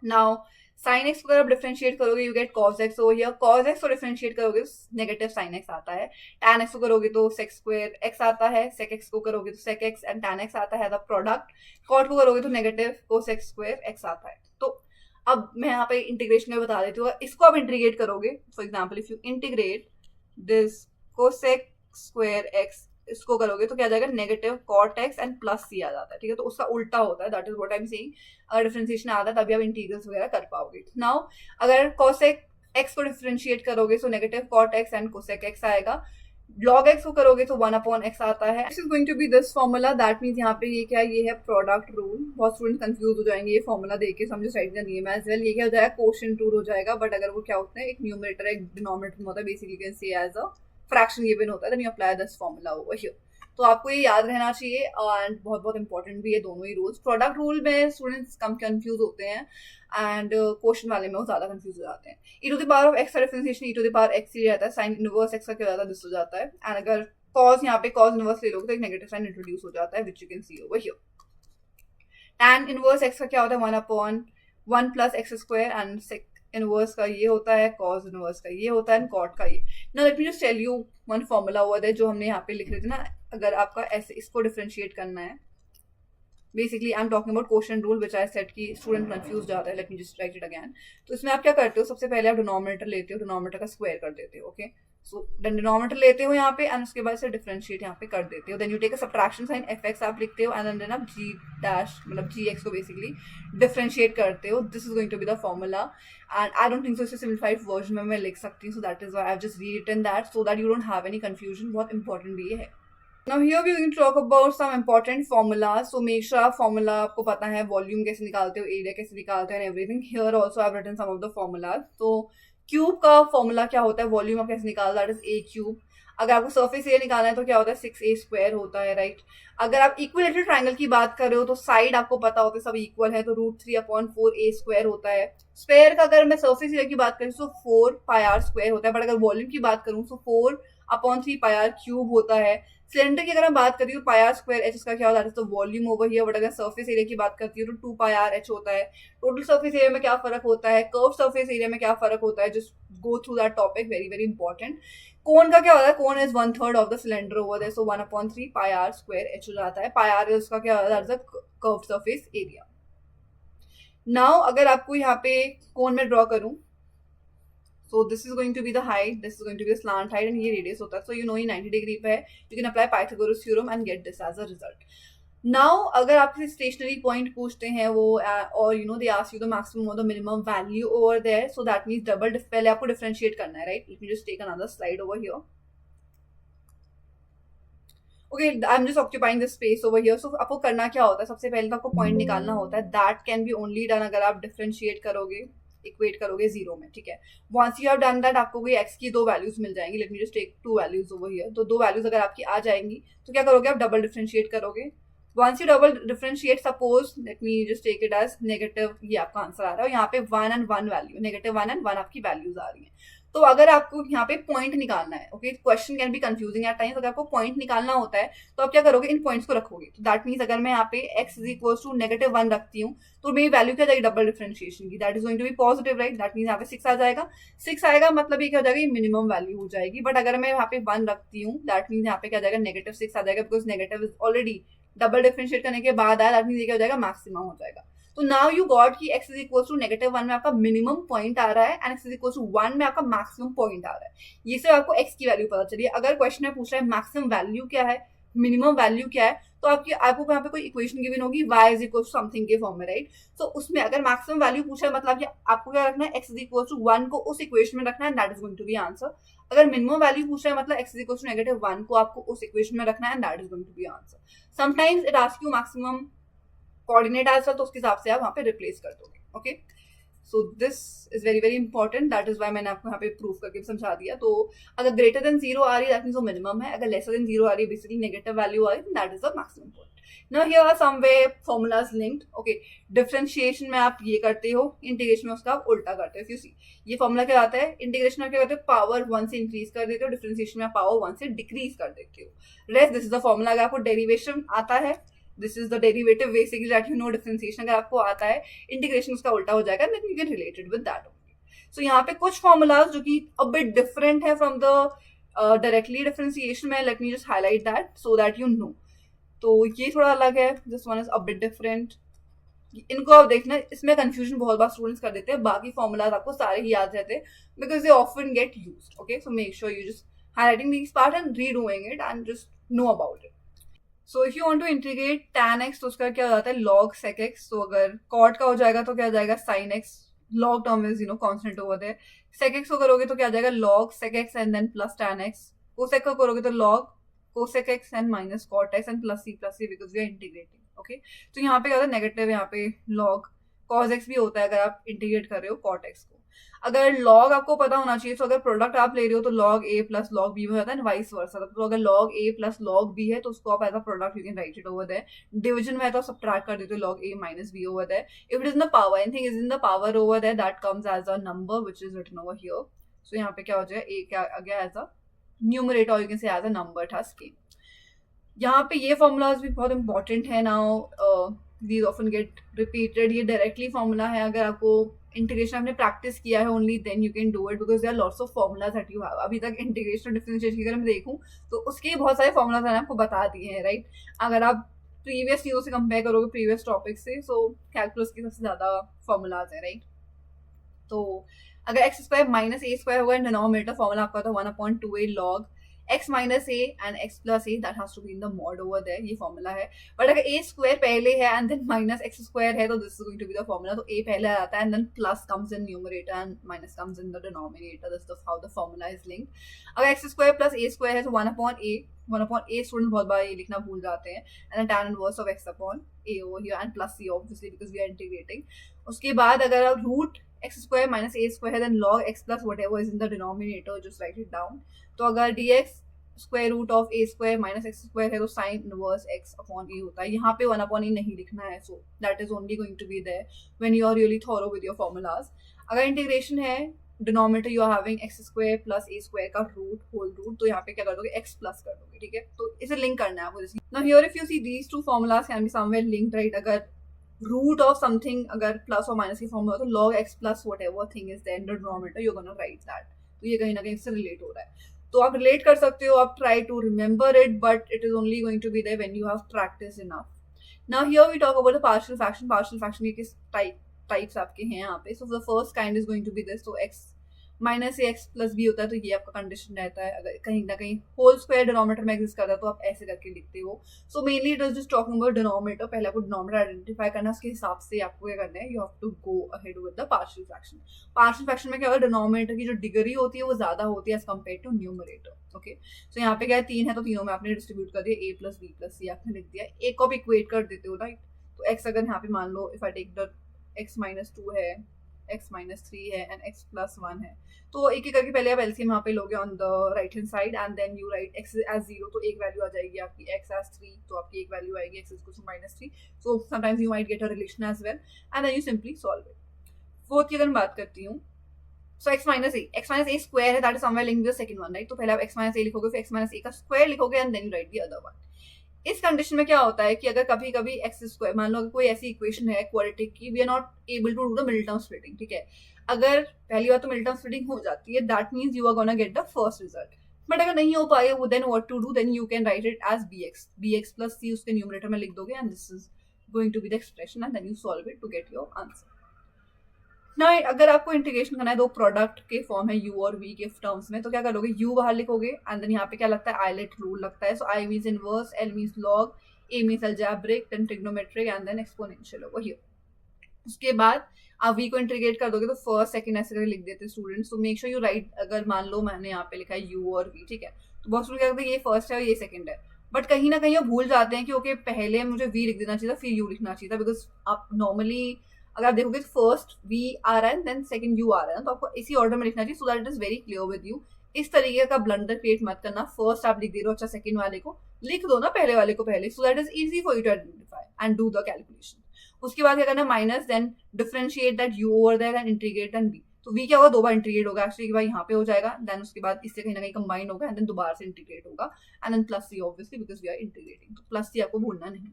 Now sine x को अगर आप डिफरेंशिएट करोगे, you get cos x over here. Cos x को डिफरेंशिएट करोगे नेगेटिव साइन एक्स आता है। टैन एक्स को करोगे तो सेक स्क्वायर एक्स आता है। सेक एक्स को करोगे तो sec x and tan x आता है द प्रोडक्ट। कॉट को करोगे तो नेगेटिव कोसेक स्क्वायर एक्स आता है। तो अब मैं यहाँ पे इंटीग्रेशन में बता देती हूँ, इसको आप इंटीग्रेट करोगे, for example if you integrate this cosec square x, इसको करोगे तो क्या आ जाएगा, negative cot x and plus C आ जाता है। ठीक है, तो उसका उल्टा होता है, that is what I am saying. अगर डिफरेंशिएशन आता है तभी आप इंटीग्रल्स वगैरह कर पाओगे। नाउ अगर कोसेक एक्स को डिफरेंशिएट करोगे तो negative cot x and cosec x आएगा। लॉग एक्स को करोगे तो 1 अपॉन एक्स आता है। This is going to be this formula, that means यहाँ पे ये क्या, ये है प्रोडक्ट रूल। बहुत स्टूडेंट कंफ्यूज हो जाएंगे ये फॉर्मूला देख के, समझो साइड का नियम एज वेल। ये क्या हो जाएगा, कोशेंट रूल हो जाएगा, बट अगर वो क्या होता है, एक न्यूमरेटर एक डिनोमिनेटर होता है, basically can say as a fraction given होता है, then you apply this formula over here. तो आपको ये याद रहना चाहिए एंड बहुत बहुत इंपॉर्टेंट भी है दोनों ही रूल्स। प्रोडक्ट रूल में स्टूडेंट्स कम कंफ्यूज होते हैं एंड क्वेश्चन वाले में वो ज्यादा कंफ्यूज हो जाते हैं। E to the power of x का differentiation e to the power x ही रहता है। साइन इनवर्स एक्स का क्या हो जाता है, दिस हो जाता है। एंड अगर कॉस यहाँ पे कॉस इनवर्स ले लोगे तो एक नेगेटिव साइन इंट्रोड्यूस हो जाता है, which you can see over here. Tan inverse x का क्या होता है, 1 upon 1 plus x square and sec inverse का ये होता है, कॉस इनवर्स का ये होता है एंड कॉट का ये। Now let me just tell you one formula हुआ है जो हमने यहाँ पे लिख रहे थे ना। अगर आपका ऐसे इसको डिफरेंशिएट करना है, basically I am talking about quotient rule which I said कि स्टूडेंट कंफ्यूज जाता है। Late me just right it again. तो इसमें आप क्या करते हो, सबसे पहले आप डिनोमिनेटर लेते हो, डिनोमिनेटर का स्क्वायर कर देते हो। ओके, सो डिनोमिनेटर लेते हो यहाँ पे एंड उसके बाद से डिफरेंशिएट यहाँ पे कर देते हो. Then you take a subtraction sine fx आप लिखते हो एंड देन आप g डैश मतलब gx को बेसिकली डिफरेंशिएट करते हो. This is going to be the formula and I don't think so इसे सिम्प्लीफाइड वर्जन में मैं लिख सकती हूँ. So that is why I have just rewritten that so that you don't have any confusion. बहुत important भी है. Now here we are going to talk about some important formulas. So make sure आप formula आपको पता है, volume कैसे निकालते हो, area कैसे निकालते हो and everything. Here also I've written some of the formulas. तो क्यूब का फॉर्मूला क्या होता है, वॉल्यूम आप कैसे निकालते हो, दैट इज ए क्यूब. अगर आपको सरफेस एरिया निकालना है तो क्या होता है, 6a² होता है, राइट. अगर आप इक्विलेटरल ट्रायंगल की बात कर रहे हो तो साइड आपको पता होता है सब इक्वल है, तो √3/4a² होता है. स्क्वायर का अगर मैं सरफेस एरिया की बात करूँ तो 4πr² होता है, बट अगर वॉल्यूम की बात करूँ तो 4/3πr³ होता है. सिलेंडर की अगर मैं बात करी हूँ πr²h इसका क्या होता है, तो वॉल्यूम ओवर हियर. बट अगर सरफेस एरिया की बात करती हूँ तो 2πrh होता है. टोटल सरफेस एरिया में क्या फर्क होता है, कर्व सरफेस एरिया में क्या फर्क होता है, just go through that topic, very very important. Cone का क्या होता है, cone is 1/3 of the cylinder over there, so 1/3πr²h हो जाता है. πr उसका क्या होता है, कर्व सरफेस एरिया. नाउ अगर आपको यहाँ पे कोन में ड्रॉ करूँ, so this is going to be the height, this is going to be the slant height and ये radius होता है. So you know ये 90 degree पे है, you can apply Pythagoras theorem and get this as a result. Now अगर आप किसी stationary point पूछते हैं वो और you know they ask you the maximum or the minimum value over there, so that means double पहले आपको differentiate करना है, right? Let me just take another slide over here. Okay, I'm just occupying this space over here. So आपको करना क्या होता है, सबसे पहले तो आपको point निकालना होता है. That can be only done अगर आप differentiate करोगे, इक्वेट करोगे जीरो में, ठीक है. Once you have done that आपको कोई एक्स की दो वैल्यूज मिल जाएंगी. Let me just take 2 values over here. तो 2 वैल्यूज अगर आपकी आ जाएंगी तो क्या करोगे, आप डबल डिफरेंशिएट करोगे. Once you double differentiate, suppose let me just take it as negative, ये आपका आंसर आ रहा है और यहाँ पे 1 and 1 वैल्यू, -1 and 1 आपकी वैल्यूज आ रही है. तो अगर आपको यहाँ पे पॉइंट निकालना है, okay, question can be confusing at times. अगर आपको पॉइंट निकालना होता है तो आप क्या करोगे, इन पॉइंट्स को रखोगे. तो दैट मीन्स अगर मैं यहाँ पे x इज इक्वल टू -1 रखती हूँ तो मेरी वैल्यू क्या जाएगी, डबल डिफरेंशिएशन की, that is going to be positive, right. That means यहाँ पे 6 आ जाएगा. 6 आएगा मतलब ये क्या हो जाएगा, ये मिनिमम वैल्यू हो जाएगी. बट अगर मैं यहाँ पे 1 रखती हूँ, दैट मीन्स यहाँ पे क्या जाएगा, -6 आ जाएगा, because negative is already double differentiate करने के बाद आया. दैट मीन्स ये क्या हो जाएगा, मैक्सिमम हो जाएगा. तो नाउ यू गॉट कि x इज इक्वल टू -1 में आपका मिनिमम पॉइंट आ रहा है and x is equal to 1 में आपका मैक्सिमम पॉइंट आ रहा है. ये से आपको x की वैल्यू पता चलिए. अगर क्वेश्चन में पूछ रहा है मैक्सिमम वैल्यू क्या है, मिनिमम वैल्यू क्या है, तो आपको यहाँ पे कोई इक्वेशन गिवन होगी y is equal to something के फॉर्म में, राइट. तो उसमें अगर मैक्सिमम वैल्यू पूछा है मतलब कि आपको क्या रखना है, x इज इक्वल टू 1 को उस इक्वेशन में रखना है, that is going to be answer. अगर मिनिमम वैल्यू पूछ रहा है मतलब x इज इक्वल टू -1 को आपको उस इक्वेशन में रखना है, that is going to be answer. Sometimes it ask you maximum coordinate answer, तो उसके हिसाब से आप वहाँ पे रिप्लेस कर दोगे. Okay, so this is very very important. That is why मैंने आपको यहाँ पे प्रूफ करके समझा दिया. तो अगर ग्रेटर देन 0 आ रही है दैट मीन्स वो मिनिमम है, अगर लेसर देन 0 आ रही है बेसिकली नेगेटिव वैल्यू आ रही है, that is the maximum point. Now here are some way formulas linked. Okay, differentiation में आप ये करते हो, इंटीग्रेशन में उसका आप उल्टा करते हो. इफ यू सी ये फॉर्मूला क्या आता है, इंटीग्रेशन में क्या करते हो, पावर 1 से इंक्रीज कर देते हो, डिफरेंशिएशन में पावर 1 से डिक्रीज कर देते हो. Rest this is the formula. अगर आपको डेरिवेशन आता है, this is the derivative basically that you know. Differentiation अगर आपको आता है, इंटीग्रेशन उसका उल्टा हो जाएगा, then you can related with that only. So यहाँ पे कुछ फॉर्मूलाज जो कि अ बिट डिफरेंट है फ्रॉम द डायरेक्टली डिफरेंशिएशन में. Let me just highlight that so that you know. तो ये थोड़ा अलग है, this one is a bit different. इनको आप देखना, इसमें कंफ्यूजन बहुत बार स्टूडेंट्स कर देते हैं. बाकी फॉर्मूलाज आपको सारे ही याद रहते हैं because they often get used. Okay, so make sure you just highlighting this part and redoing it and just know about it. So if you want to integrate tan x तो उसका क्या हो जाता है, log sec x. तो अगर cot का हो जाएगा तो क्या हो जाएगा, sin x. log term is constant over there. sec x को करोगे तो क्या आ जाएगा, log sec x and then plus tan x. cosec को करोगे तो log cosec x and minus cot x and plus c because we are integrating. Okay, तो यहाँ पे क्या होता है, नेगेटिव, यहाँ पे log cos x भी होता है अगर आप इंटीग्रेट कर रहे हो cot x को. अगर log आपको पता होना चाहिए, तो अगर प्रोडक्ट आप ले रहे हो तो log a plus log b में होता है, वाइस वर्सा. तो अगर log a plus log b है तो उसको आप as a product you can write it over there. Division में है तो सब्ट्रैक्ट कर देते हो log a minus b over there. If it is in the power, anything is in the power over there, that comes as a number which is written over here. So यहाँ पे क्या हो जाएगा, a क्या आ गया as a numerator, you can say as a number था scale. यहाँ पे ये फॉर्मूलाज भी बहुत इंपॉर्टेंट है. Now these often get repeated. ये डायरेक्टली फॉर्मूला है. अगर आपको इंटीग्रेशन आपने प्रैक्टिस किया है only then you can do it because there are lots of formulas that you have. अभी तक इंटीग्रेशन डिफरेंशिएशन की अगर मैं देखूँ तो उसके बहुत सारे फॉर्मूलाज मैंने आपको बता दिए हैं, राइट. अगर आप प्रीवियस चीज़ों से कंपेयर करोगे प्रीवियस टॉपिक से, सो कैलकुलस के सबसे ज़्यादा फॉर्मूलाज हैं, राइट. तो अगर एक्स स्क्वायर माइनस ए स्क्वायर होगा, डिनोमिनेटर फॉर्मूला आपका था 1/2a log x minus a and x plus a, that has to be in the mod over there, ये फॉर्मूला है. बट अगर a स्क्वायर पहले है and then minus x square है तो this is going to be the formula. तो a पहले आ जाता है and then plus comes in numerator and minus comes in the denominator. That's the how the formula is linked. अगर x square plus a square है तो 1/a student बहुत बार ये लिखना भूल जाते हैं, and then tan inverse of x upon a over here and plus c obviously because we are integrating. उसके बाद अगर आप root x square minus a square है then log x plus whatever is in the denominator, just write it down. तो अगर dx square root of a square minus x square है तो sin inverse x upon a होता है. यहाँ पे 1/a नहीं लिखना है, so that is only going to be there when you are really thorough with your formulas. अगर इंटीग्रेशन है, denominator you are having x square plus a square का रूट होल रूट, तो यहाँ पे क्या कर दोगे x प्लस कर दोगे. ठीक है, तो इसे लिंक करना है आपको. Now here if you see these two formulas can be somewhere linked, right. अगर रूट ऑफ समथिंग अगर प्लस और माइनस की फॉर्म में हो तो log x plus whatever thing is there in the denominator you are gonna write that. तो ये कहीं ना कहीं से रिलेट हो रहा है, तो आप रिलेट कर सकते हो, आप try to remember it, but it is only going to be there when you have practice enough. Now here we talk about the partial fraction. Partial fraction के किस टाइप्स आपके हैं यहाँ पे. So the first kind is going to be this. तो x minus a x plus b होता है, तो ये आपका कंडीशन रहता है. अगर कहीं ना कहीं होल स्क्वायर डिनोमिनेटर में एग्जिस्ट करता है तो आप ऐसे करके लिखते हो. So mainly it is just talking about denominator. पहले आपको डिनोमिनेटर आइडेंटिफाई करना है, उसके हिसाब से आपको क्या करना है, you have to go ahead with the partial fraction. Partial fraction में क्या होगा, डिनोमिनेटर की जो डिग्री होती है वो ज्यादा होती है as compare to numerator. Okay, so यहाँ पे क्या है, 3 है तो तीनों में आपने डिस्ट्रीब्यूट कर दिया, a प्लस बी प्लस सी आपने लिख दिया. एक को आप इक्वेट कर देते हो, राइट. तो x अगर यहाँ पे मान लो if I take the x minus 2 है, x माइनस 3 है एंड x प्लस 1 है, तो एक एक करके पहले आप एलसीएम यहाँ पे लोगे on the right hand side and then you write x as 0, तो एक वैल्यू आ जाएगी आपकी, x एज 3 तो आपकी एक वैल्यू आएगी, x equals to -3. So sometimes you might get a relation as well and then you simply solve it. Fourth की अगर मैं बात करती हूँ, so x minus a square है, that is somewhere linked with the second one, right. तो पहले आप x माइनस a लिखोगे, फिर x माइनस a का स्क्वायर लिखोगे and then you write the other one. इस कंडीशन में क्या होता है कि अगर कभी कभी एक्स स्क्वायर, मान लो अगर कोई ऐसी इक्वेशन है क्वाड्रेटिक की, we are not able to do the middle term splitting. ठीक है, अगर पहली बार तो मिडिल टर्म स्प्लिटिंग हो जाती है, that means you are gonna get the first result. But अगर नहीं हो पाए वो, then what to do, then you can write it as bx plus c उसके न्यूमरेटर में लिख दोगे and this is going to be the expression and then you solve it to get your answer. ना अगर आपको integration करना है, दो प्रोडक्ट के फॉर्म है u और v के टर्म्स में, तो क्या करोगे, u बाहर लिखोगे एंड देन यहाँ पे क्या लगता है, आइलेट रूल लगता है. So i means inverse, l means log, a means algebraic, then trigonometric and then exponential over here. उसके बाद आप v को इंटीग्रेट कर दोगे तो फर्स्ट सेकंड ऐसे करके लिख देते हैं स्टूडेंट्स. तो मेक श्योर यू राइट, अगर मान लो मैंने यहाँ पे लिखा है u और v, ठीक है, तो बहुत स्टूडेंट क्या करते हैं, ये फर्स्ट है और ये सेकंड है, बट कहीं ना कहीं वो भूल जाते हैं कि ओके पहले मुझे v लिख देना चाहिए था फिर u लिखना चाहिए था. बिकॉज आप नॉर्मली अगर आप देखोगे फर्स्ट v आ रहा है देन सेकंड u आ रहा है, तो आपको इसी ऑर्डर में लिखना चाहिए so that it is very clear with you. इस तरीके का ब्लंडर क्रिएट मत करना, फर्स्ट आप लिख दे रहे हो, अच्छा सेकंड वाले को लिख दो ना पहले वाले को पहले, so that is easy for you to identify and do the calculation. उसके बाद क्या करना है, minus, then differentiate that u over there and integrate and v. तो v क्या होगा, 2 बार इंटीग्रेट होगा एक्चुअली, एक बार यहाँ पे हो जाएगा, देन उसके बाद इससे कहीं ना कहीं कंबाइन होगा एंड देन दोबारा से इंटीग्रेट होगा and then plus c obviously because we are integrating. तो प्लस c आपको भूलना नहीं.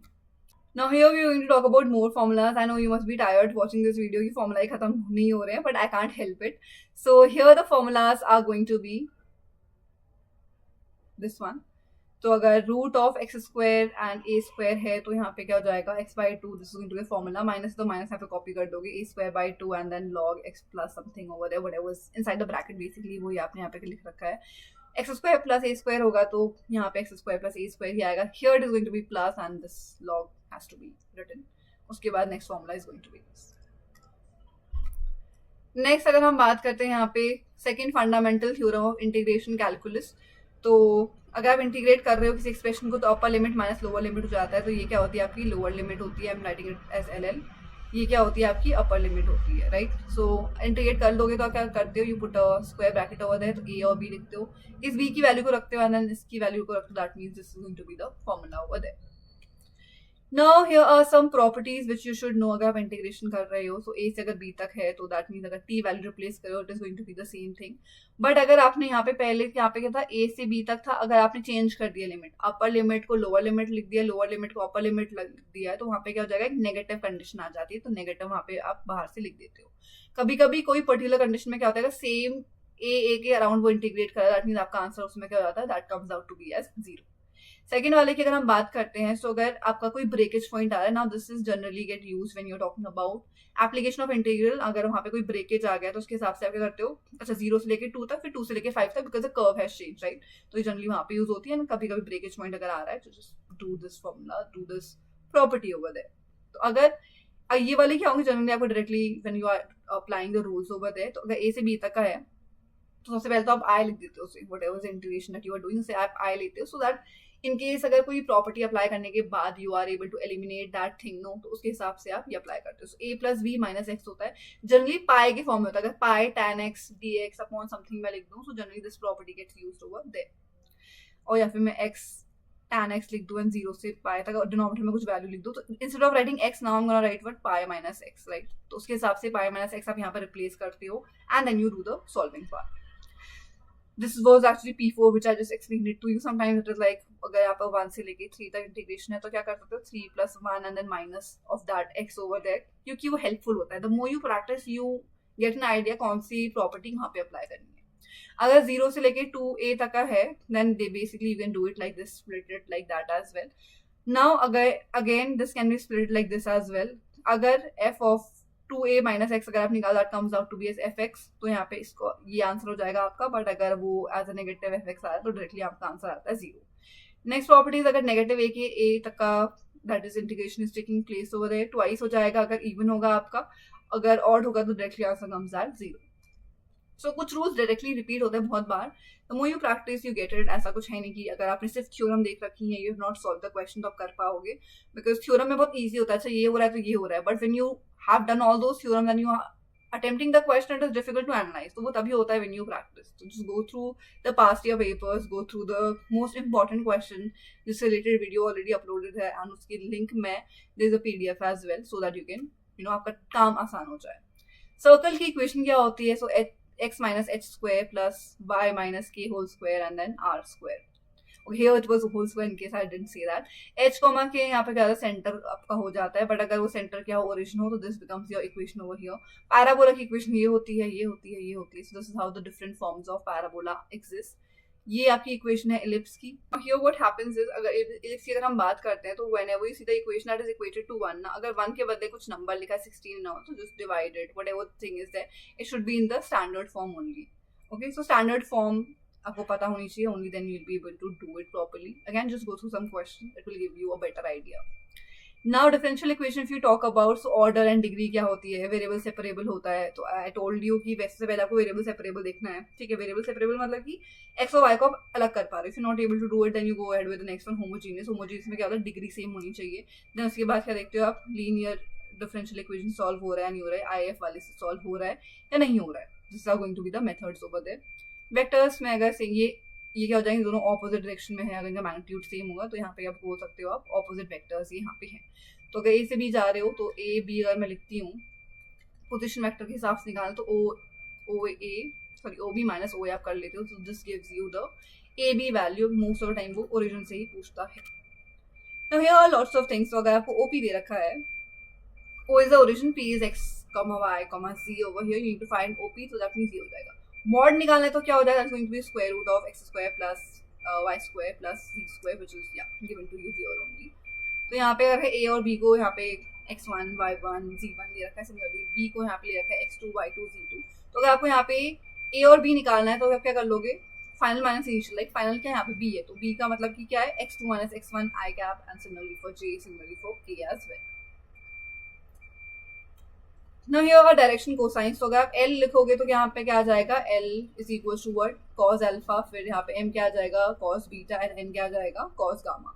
Now here we are going to talk about more formulas. I know you must be tired watching this video कि formula ही खत्म नहीं हो रहे हैं, but I can't help it. So here the formulas are going to be this one. तो अगर root of x square and a square है तो यहाँ पे क्या हो जाएगा, x/2, this is going to be formula, minus तो माइनस यहाँ पे कॉपी कर दोगे, a²/2 and then log x plus something over there, whatever is inside the bracket, basically वही आपने यहाँ पे लिख रखा है. X square plus a square होगा तो यहाँ पे x square plus a square ही आएगा. Here it is going to be plus and this log has to be written. उसके बाद next formula is going to be this. Next अगर हम बात करते हैं यहाँ पे second fundamental theorem of integration calculus, तो अगर आप इंटीग्रेट कर रहे हो किसी एक्सप्रेशन को तो upper limit minus lower limit हो जाता है. तो ये क्या होती है आपकी लोअर लिमिट होती है, I am writing it as LL. ये क्या होती है आपकी अपर लिमिट होती है, राइट. सो इंटीग्रेट कर लोगे तो आप क्या करते हो, you put a square bracket over there, तो a और b लिखते हो, इस b की वैल्यू को रखते हो एंड देन इसकी वैल्यू को रखते हो, that means this is going to be the formula over there. Now here are some properties which you should know अगर आप इंटीग्रेशन कर रहे हो. So a से अगर b तक है तो दैट मीन्स अगर t वैल्यू रिप्लेस करो it is going to be the same thing. But अगर आपने यहाँ पे पहले यहाँ पे क्या था, a से b तक था, अगर आपने चेंज कर दिया लिमिट, अपर लिमिट को लोअर लिमिट लिख दिया, लोअर लिमिट को अपर लिमिट लिख दिया है, तो वहाँ पे क्या हो जाएगा, एक नेगेटिव कंडीशन आ जाती है. तो नेगेटिव वहाँ पे आप बाहर से लिख देते हो. कभी कभी कोई पर्टिकुलर कंडीशन में क्या होता है, सेम a के अराउंड वो इंटीग्रेट कर, दैट मीन्स आपका आंसर उसमें क्या हो जाता है, that comes out to be as 0. Second वाले की अगर हम बात करते हैं, सो अगर आपका कोई ब्रेकेज पॉइंट आ रहा है, now this is generally get use when you are talking about application of integral. अगर वहाँ पे कोई ब्रेकेज आ गया तो उसके हिसाब से आप क्या करते हो, अच्छा 0 से लेके 2 तक, फिर 2 से लेके 5 तक, because the curve has change, right. तो ये जनरली वहाँ पे यूज होती है ना, कभी कभी ब्रेकेज पॉइंट अगर आ रहा है तो just do this formula, do this property over there. तो अगर ये वाले क्या होंगे जनरली आपको directly when you are applying the rules over there, तो अगर ए से बी तक का है तो सबसे पहले तो आप आई लिख देते हो, whatever the integration that you are doing, से आप आई लेते हो, सो दैट इन केस अगर कोई प्रॉपर्टी अप्लाई करने के बाद you are able to eliminate that thing, no, तो उसके हिसाब से आप ये अप्लाई करते हो। A plus b minus x होता है, जनरली पाई के फॉर्म में होता है। अगर pi tan x dx upon something मैं लिख दूं, so generally this property gets used over there. और या फिर मैं x tan x लिख दूं एंड 0 से पाई तक डिनोमिनेटर में कुछ वैल्यू लिख दूं, तो instead of writing x now I am gonna right what pi minus x, right. तो उसके हिसाब से पाई माइनस x आप यहाँ पर रिप्लेस करते हो and then you do the solving part. This was actually P4 which I just explained it to you. Sometimes it is like अगर आप 1 से लेके 3 तक इंटीग्रेशन है तो क्या कर सकते हो, 3 plus 1 and then minus of that x over there, क्योंकि वो हेल्पफुल होता है। The more you practice you get an idea कौन सी प्रॉपर्टी वहाँ पे अप्लाई करनी है। अगर 0 से लेके 2a तक का है then they basically you can do it like this, split it like that as well. Now अगर again this can be split like this as well. अगर f of 2a minus x अगर आप निकालो that comes out to be as fx, तो यहाँ पे इसको ये आंसर हो जाएगा आपका। बट अगर वो एज अ नेगेटिव fx आ रहा है तो डायरेक्टली आपका आंसर आता है 0। नेक्स्ट प्रॉपर्टीज, अगर नेगेटिव a के a तक का that is integration is taking place over there, twice हो जाएगा अगर इवन होगा आपका, अगर ऑड होगा तो directly answer comes at 0। So कुछ रूल्स डायरेक्टली रिपीट होते हैं बहुत बार, the more you practice you get it. ऐसा कुछ है नहीं कि अगर आपने सिर्फ थ्योरम देख रखी है, you have not solve the question, तो आप कर पाओगे, बिकॉज थ्योरम में बहुत ईजी होता है, अच्छा ये हो रहा है तो ये हो रहा है, but when you have done all those theorem then you attempting the question, it is difficult to analyze, तो वो तभी होता है when you practice। So just go through the past year papers, go through the most important question, जिससे related video already uploaded है and उसकी link में there is a PDF as well, so that you can आपका काम आसान हो जाए। Circle की इक्वेशन क्या होती है, so x minus h square plus y minus k whole square and then r square. Here it was whole square in case I didn't say that. h comma k यहाँ पे क्या होता है, centre आपका हो जाता है, बट अगर वो सेंटर क्या हो, ओरिजिन हो, तो this becomes your equation over here. Parabola की इक्वेशन ये होती है, ये होती है, ये होती है। So this is how the different forms of parabola exist. ये आपकी इक्वेशन है इलिप्स की। हियर व्हाट हैपेंस इज, अगर इलिप्स की अगर हम बात करते हैं तो whenever you see the equation that is equated to 1 ना, अगर 1 के बदले कुछ नंबर लिखा है 16 ना हो, तो just divide it, whatever thing is there, it should be in the standard form only. Okay, so standard form आपको पता होनी चाहिए, only then you'll be able to do it properly. Again, just go through some questions, it will give you a better idea. Now differential equation if you talk about, so order and degree क्या होती है, variable separable होता है। तो I told you कि वैसे से पहले आपको वेरिएबल सेपरेबल देखना है, ठीक है। वेरिएबल सेपरेबल मतलब कि x और y को आप अलग कर पा रहे हो। If you're not able to do it, then you go ahead with the next one, homogeneous। homogeneous में क्या होता है, डिग्री सेम होनी चाहिए। then उसके बाद क्या देखते हो आप, लीनियर डिफरेंशियल इक्वेशन सॉल्व हो रहा है, नहीं हो रहा है, IF वाले से सॉल्व हो रहा है या नहीं हो रहा है। This are going to be the methods over there. Vectors में अगर ये क्या हो जाएंगे, दोनों ऑपोजिट डायरेक्शन में है, अगर इनका मैग्नीट्यूड सेम होगा तो यहाँ पे आप बोल सकते हो आप ऑपोजिट वेक्टर्स यहाँ पे हैं। तो अगर ए से बी जा रहे हो तो ए बी अगर मैं लिखती हूँ पोजीशन वेक्टर के हिसाब से निकाल, तो ओ बी माइनस ओ आप कर लेते हो, तो this gives you the a b value. Most of the time वो ओरिजिन से ही पूछता है। Now here are lots of things. तो अगर आपको ओपी दे रखा है, O is the origin, P is x y z over here, you need to find OP, तो दैट मींस ये हो जाएगा। मॉड निकालना है तो क्या हो जाएगा, that's going to be square root of x square plus y square plus c square which is given to you here only. तो यहाँ पे अगर ए और बी को यहाँ पे x1 y1 z1 दे रखा है, सिमिलरली बी को यहाँ पे ले रखा है x2 y2 z2। तो अगर आपको यहाँ पे ए और बी निकालना है तो आप क्या कर लोगे, final minus initial, like final क्या है यहाँ पे बी है, तो बी का मतलब कि क्या है, x2 minus x1 i cap and similarly for j, similarly for k as well. Now here our direction cosine, तो अगर आप L लिखोगे तो यहाँ पे क्या आ जाएगा, L is equals to what, cos alpha, फिर यहाँ पे M क्या आ जाएगा, cos beta, एंड N क्या आ जाएगा, cos gamma।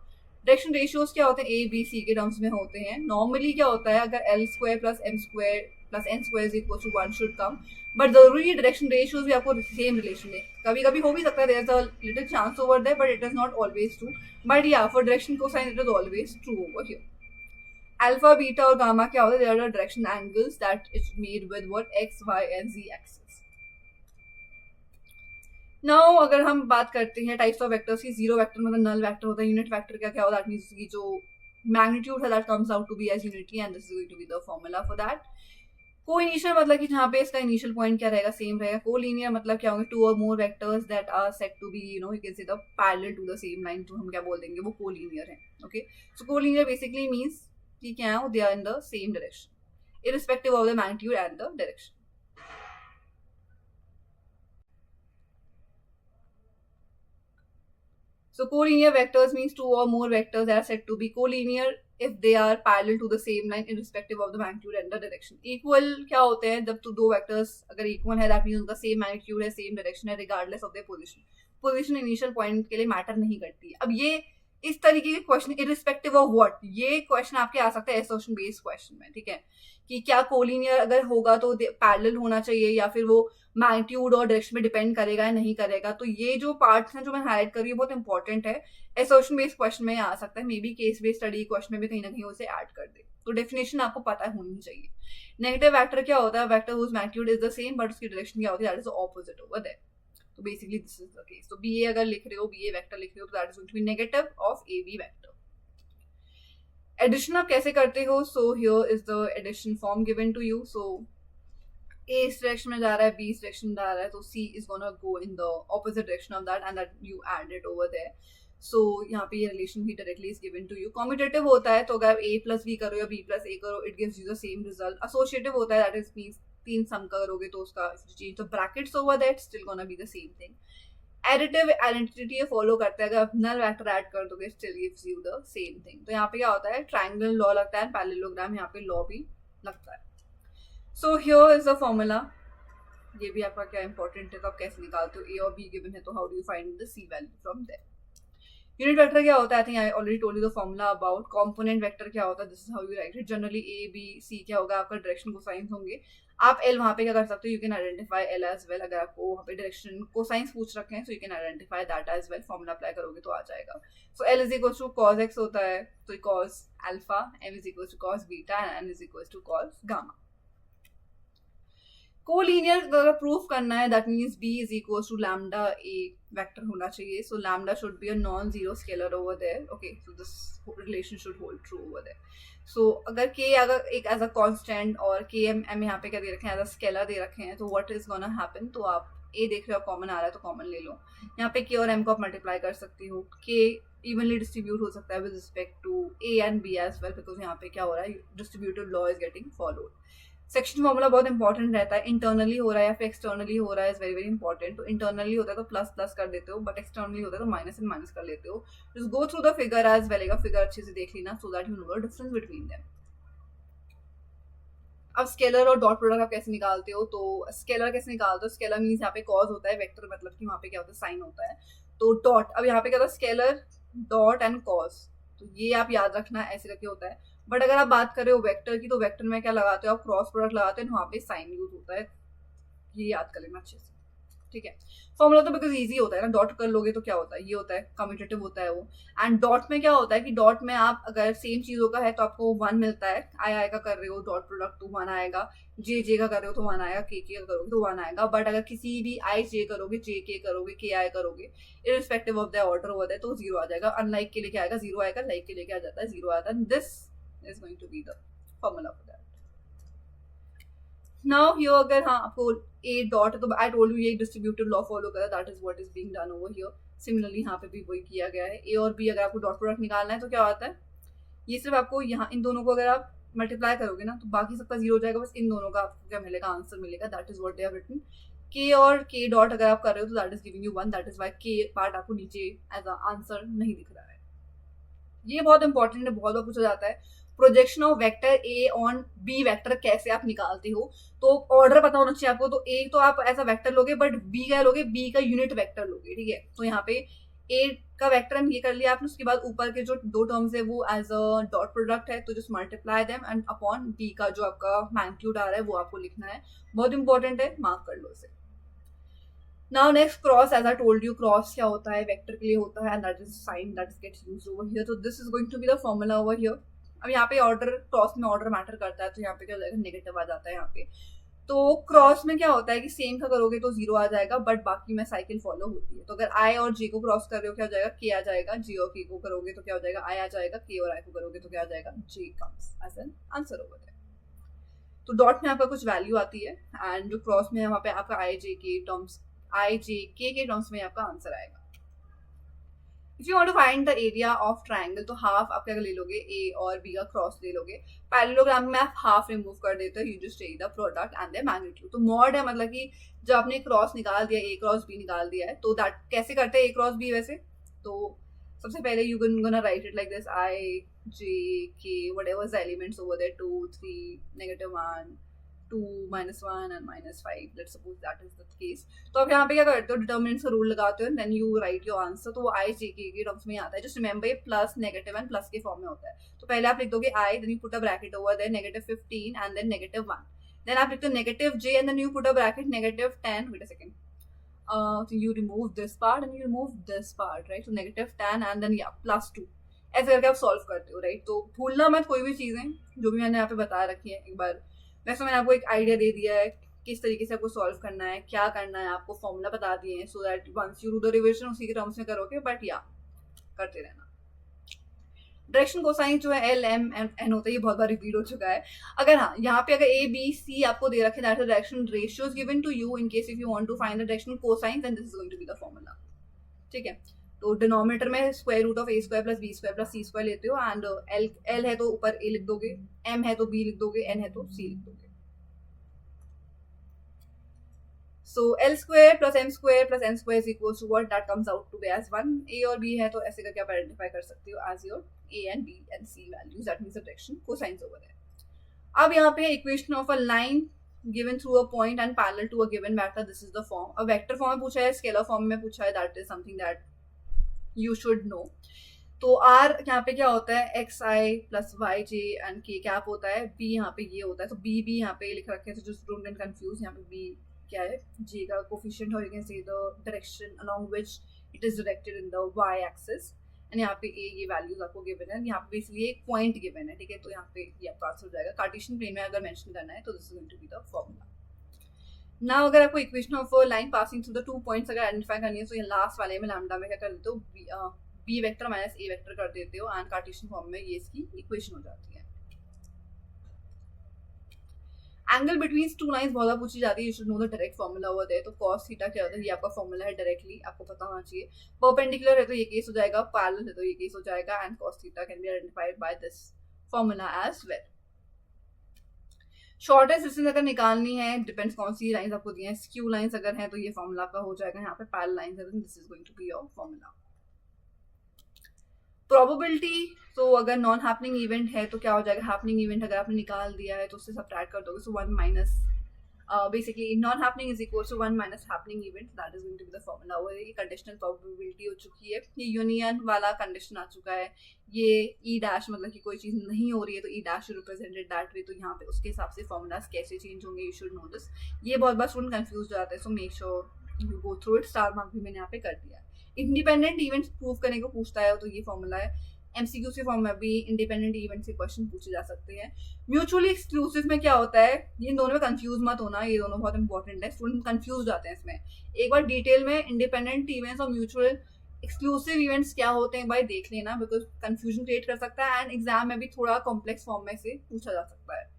डायरेक्शन रेशियोज क्या होते हैं, A B C के टर्म्स में होते हैं। नॉर्मली क्या होता है, अगर L square plus M square plus N square is equal to 1 should come, but जरूरी है डायरेक्शन रेशियोज भी आपको सेम रिलेशन है। कभी कभी हो भी सकता है, there is a little chance over there, but it is not always true, but yeah for direction cosine it is always true over here. Alpha beta और गामा क्या होता है, there are direction angles that is made with what, x y and z axis. Now अगर हम बात करते हैं types of vectors की, जीरो वेक्टर मतलब नल वेक्टर होता है, यूनिट वेक्टर का क्या होता है, दैट मींस की जो मैग्नीट्यूड है that comes out to be as unity, and this is going to be the formula for that. को इनिशियल मतलब कि जहाँ पे इसका इनिशियल पॉइंट क्या रहेगा, सेम रहेगा. को लीनियर मतलब क्या होंगे, टू और more vectors that are set to be you can say the parallel to the same line, तो हम क्या बोल देंगे, वो को लीनियर है. ओके, सो को लीनियर बेसिकली मीन्स कि क्या है, they are in the same direction irrespective of the magnitude and the direction. So collinear vectors means two or more vectors that are said to be collinear if they are parallel to the same line irrespective of the magnitude and the direction. Equal क्या होते हैं, जब तो दो vectors अगर equal है that means उनका same magnitude है, same direction है, regardless of their position. Position initial point के लिए matter नहीं करती है. अब ये इस तरीके के क्वेश्चन irrespective of what, ये क्वेश्चन आपके आ सकते हैं assertion based क्वेश्चन में, ठीक है, कि क्या कोलिनियर अगर होगा तो पैरेलल होना चाहिए या फिर वो मैग्नीट्यूड और डायरेक्शन में डिपेंड करेगा या नहीं करेगा. तो ये जो पार्ट्स हैं जो मैं हाईलाइट कर रही हूँ बहुत इंपॉर्टेंट है. असर्शन बेस्ड क्वेश्चन में आ सकता है, may be case based study question में भी कहीं ना कहीं उसे ऐड कर दे. तो डेफिनेशन आपको पता होनी चाहिए. नेगेटिव वेक्टर क्या होता है, vector whose magnitude is the same but उसकी डायरेक्शन क्या होती है, that is opposite over there. तो basically this is the case. तो बी ए अगर लिख रहे हो, बी ए वेक्टर लिख रहे हो, तो that is going to be negative of a b vector. Addition आप कैसे करते हो, so here is the addition form given to you. So A इस डायरेक्शन में जा रहा है, B इस डायरेक्शन में जा रहा है, तो C is gonna go in the opposite direction of that and that you add it over there. So यहाँ पे ये रिलेशन भी directly is given to you. Commutative होता है तो अगर A प्लस B करो या B प्लस A करो, it gives you the same result. Associative होता है, दैट इज मीन्स तीन सम करोगे तो उसका change the brackets over that still gonna be the same thing. Additive identity ये फॉलो करता है, अगर आप नल वेक्टर ऐड कर दोगे still gives you the same thing. तो यहाँ पे क्या होता है, ट्रायंगल लॉ लगता है, पैरेललोग्राम यहाँ पे लॉ भी लगता है. So here is the formula. ये भी आपका क्या इंपॉर्टेंट है, तो आप कैसे निकालते हो, ए और बी गिवन है तो how do you find the c value from there. Unit vector क्या होता है, I think I already told you the formula about. Component vector क्या होता है, this is how you write it. Generally a b c क्या होगा, आपका direction cosines होंगे. आप एल वहाँ पे क्या कर सकते हो, you can identify l as well. अगर आपको वहाँ पे डायरेक्शन कोसाइंस पूछ रखे हैं, so you can identify that as well. Formula apply करोगे तो आ जाएगा. So l is equal to cos x होता है, तो cos alpha, m is equal to cos beta and n is equal to cos gamma. Collinear अगर proof करना है, that means B is equal to lambda A vector होना चाहिए. So lambda should be a non zero scalar over there. Okay, so this relation should hold true over there. So अगर के अगर एक as a constant और के M M यहाँ पे क्या दे रखे हैं, एज अ स्केलर दे रखे हैं, तो व्हाट इज गोना हैपन, तो आप ए देख रहे हो कॉमन आ रहा है तो कॉमन ले लो. यहाँ पे के और एम को आप मल्टीप्लाई कर सकती हो. के इवनली डिस्ट्रीब्यूट हो सकता है with respect to a and b as well, because यहाँ पे क्या हो रहा है, distributive law is getting followed. Section formula बहुत इंपॉर्टेंट रहता है. इंटरनली हो रहा है या फिर एक्सटर्नली हो रहा है, इज वेरी वेरी इंपॉर्टेंट. तो इंटरनली होता है तो प्लस प्लस कर देते हो, बट एक्सटर्नली होता है तो माइनस एंड माइनस कर लेते हो. Just go through the figure as well. Figure अच्छे से देख लेना so that you know the difference between them. अब स्केलर और डॉट प्रोडक्ट आप कैसे निकालते हो, तो स्केलर कैसे निकालते हो, स्केलर मीन्स यहाँ पे कॉज होता है, वेक्टर मतलब कि वहाँ पे क्या होता है, साइन होता है. तो डॉट, अब यहाँ पे क्या होता है, स्केलर डॉट एंड कॉज, तो ये आप याद रखना, ऐसे करके होता है. बट अगर आप बात कर रहे हो वेक्टर की, तो वेक्टर में क्या लगाते हो आप, क्रॉस प्रोडक्ट लगाते हैं, वहाँ पे साइन यूज होता है. ये याद कर लेना अच्छे से, ठीक है. फॉर्मूला तो बिकॉज इजी होता है ना, डॉट कर लोगे तो क्या होता है, ये होता है कम्यूटेटिव होता है वो. एंड डॉट में क्या होता है कि डॉट में आप अगर सेम चीजों का है तो आपको 1 मिलता है. आई आई का कर रहे हो डॉट प्रोडक्ट तो 1 आएगा. जे जे का कर रहे हो तो 1 आएगा. के का करोगे तो 1 आएगा. बट अगर किसी भी आई जे करोगे, जे के करोगे, के आई करोगे, इररिस्पेक्टिव ऑफ द ऑर्डर होता है तो 0 आ जाएगा. अनलाइक के लिए क्या आएगा, 0 आएगा. लाइक के लिए क्या आ जाता है, 0 आता है. This is going to be the formula for that. Now here अगर हाँ आपको ए डॉट, तो आई टोल्ड यू ये डिस्ट्रीब्यूटिव लॉ फॉलो करा, that is what is being done over here. Similarly यहाँ पे भी वही किया गया है. ए और बी अगर आपको डॉट प्रोडक्ट निकालना है तो क्या होता है, ये सिर्फ आपको यहाँ इन दोनों को अगर आप मल्टीप्लाई करोगे ना तो बाकी सबका 0 हो जाएगा. बस इन दोनों का आपको क्या मिलेगा, आंसर मिलेगा. That is what they have written. के और के डॉट अगर आप कर रहे हो तो that is giving you 1. That is why के पार्ट आपको नीचे एज अ आंसर नहीं दिख रहा है. ये बहुत इंपॉर्टेंट है, बहुत बार पूछा जाता है. Projection of vector a on b vector कैसे आप निकालते हो, तो ऑर्डर पता होना चाहिए आपको. तो ए तो आप ऐसा वेक्टर लोगे, बट बी क्या लोगे, बी का यूनिट वेक्टर लोगे, ठीक है. तो यहाँ पे ए का वेक्टर हम ये कर लिया आपने, उसके बाद ऊपर के जो दो टर्म्स है वो एज अ डॉट प्रोडक्ट है, तो just multiply them and upon b का जो आपका मैग्नीट्यूड आ रहा है वो आपको लिखना है. बहुत इंपॉर्टेंट है, मार्क कर लो इसे. Now next cross, as I told you cross क्या होता है, वेक्टर के लिए होता है, and that is sine that gets used over here. तो this is going to be the formula over here. अब यहाँ पे ऑर्डर, क्रॉस में ऑर्डर मैटर करता है, तो यहाँ पे क्या हो जाएगा, नेगेटिव आ जाता है यहाँ पे. तो क्रॉस में क्या होता है कि सेम का करोगे तो 0 आ जाएगा, बट बाकी में साइकिल फॉलो होती है. तो अगर आई और जे को क्रॉस कर रहे हो क्या हो जाएगा, के आ जाएगा. जे और के को करोगे तो क्या हो जाएगा, आई आ जाएगा. के और आई को करोगे तो क्या आ जाएगा, j comes as an answer over there. तो डॉट में आपका कुछ वैल्यू आती है एंड जो क्रॉस में है वहाँ पे आपका आई जे के टर्म्स में आपका आंसर आएगा. If you want to find the area of triangle तो हाफ आप क्या ले लोगे, ए और बी का क्रॉस ले लोगे. पैरेललोग्राम में आप हाफ रिमूव कर देते हो, you just take the product and the magnitude. तो मॉड है मतलब कि जब आपने क्रॉस निकाल दिया, ए क्रॉस बी निकाल दिया है, तो दैट कैसे करते हैं ए क्रॉस बी वैसे. तो सबसे पहले you gonna write it like this, I j k whatever the elements over there, 2 3 -1 2 -1 and -5. Let's suppose that is the case. तो आप यहाँ पे क्या करते हो, डिटर्मिनेंट्स का रूल लगाते हो, then you write your answer. तो वो आई जे के टर्म्स में आता है. जस्ट रिमेंबर ये प्लस नेगेटिव एंड प्लस के फॉर्म में होता है. तो पहले आप लिख दोगे i, then you put a bracket over there -15 and then -1. Then आप लिखते हो negative j and then you put a bracket -10. Wait a second. So you remove this part and you remove this part, right? So -10 and then yeah +2. ऐसे करके आप solve करते हो, right. तो भूलना मत कोई भी चीजें जो भी मैंने यहाँ पे बता रखी है. एक बार वैसे मैंने आपको एक आइडिया दे दिया है किस तरीके से आपको सॉल्व करना है, क्या करना है, आपको फॉर्मूला बता दिए हैं, so that once you do the revision उसी के टर्म्स में करोगे. बट या करते रहना. डायरेक्शन कोसाइन जो है एल एम एन होता है, ये बहुत बार रिपीट हो चुका है. अगर हाँ यहाँ पे अगर ए बी सी आपको दे रखे that is direction ratios given to you in case if you want to find the direction cosine, then this is going to be the formula. ठीक है. तो डिनोमिनेटर में square root of a square plus b square plus c square लेते हो and L है तो ऊपर ए लिख दोगे, एम है तो बी लिख दोगे, एन है तो सी लिख दोगे. So L square plus M square plus N square is equals to what? That comes out to be as 1. A और B है तो ऐसे करके आप आइडेंटिफाई कर सकते हो as your A and B and C values. That means the direction cosines over there. अब यहाँ पे equation of a line given through a point and parallel to a given vector. This is the form. अब vector form में पूछा है, scalar form में पूछा है. That is something that you should know. तो R यहाँ पे क्या होता है, x i plus y j and k cap होता है. B यहाँ पे ये होता है. तो बी भी यहाँ पे लिख रखे हैं, तो जस्ट डोंट गेट कंफ्यूज. यहाँ पे B क्या है, J का कोफिशिएंट, और you can say the direction along which it is directed in the y axis. And यहाँ पे A ये वैल्यूज आपको गिवन है. यहाँ पे इसलिए एक पॉइंट गिवन है. ठीक है. तो यहाँ पे ये आपका आंसर हो जाएगा. कार्टेशियन प्लेन में अगर मेंशन करना है तो this is going to be the formula. Now अगर आपको equation of line passing through the 2 points अगर आइडेंटिफाई करनी है तो ये लास्ट वाले में लैम्डा में क्या कर देते हो, बी वेक्टर माइनस ए वेक्टर कर देते हो एंड कार्टेशियन फॉर्म में ये इसकी इक्वेशन हो जाती है. एंगल बिटवीन टू लाइंस बहुत बार पूछी जाती है. You should know the direct formula over there. तो cos थीटा क्या होता है, ये आपका फॉर्मूला है, डायरेक्टली आपको पता होना चाहिए. परपेंडिकुलर है तो ये केस हो जाएगा, पैरेलल है तो ये केस हो जाएगा. And cos theta can be identified by this formula as well. Shortest distance अगर निकालनी है, डिपेंड्स कौन सी लाइंस आपको दी हैं. स्क्यू लाइंस अगर है तो ये फॉर्मूला आपका हो जाएगा. यहाँ पे पैरेलल लाइंस है तो this is going to be your formula. Probability, तो अगर नॉन हैपनिंग इवेंट है तो क्या हो जाएगा, हैपनिंग इवेंट अगर आपने निकाल दिया है तो उससे सबट्रैक्ट कर दोगे. So 1 minus basically non happening is equal to 1 minus happening event. That is going to be the formula. और ये कंडीशनल प्रोबेबिलिटी हो चुकी है. ये यूनियन वाला कंडीशन आ चुका है. ये ई डैश मतलब कि कोई चीज नहीं हो रही है तो ई डैश रिप्रेजेंटेड दैट वे. तो यहाँ पे उसके हिसाब से फॉर्मूलाज कैसे चेंज होंगे, यू शुड नो दिस. ये बहुत बार स्टूडेंट कंफ्यूज हो जाते हैं. सो make sure you go through it. Star mark भी मैंने यहाँ पे कर दिया है. इंडिपेंडेंट इवेंट्स प्रूव करने को पूछता है तो ये फॉर्मूला है. एमसीक्यू के फॉर्म में भी इंडिपेंडेंट इवेंट से क्वेश्चन पूछे जा सकते हैं. म्यूचुअली एक्सक्लूसिव में क्या होता है, ये दोनों में कंफ्यूज मत होना. ये दोनों बहुत इंपॉर्टेंट है. स्टूडेंट कंफ्यूज जाते हैं इसमें. एक बार डिटेल में इंडिपेंडेंट इवेंट्स और म्यूचुअल एक्सक्लूसिव इवेंट्स क्या होते हैं भाई देख लेना, बिकॉज कंफ्यूजन क्रिएट कर सकता है. एंड एग्जाम में भी थोड़ा कॉम्प्लेक्स फॉर्म में से पूछा जा सकता है.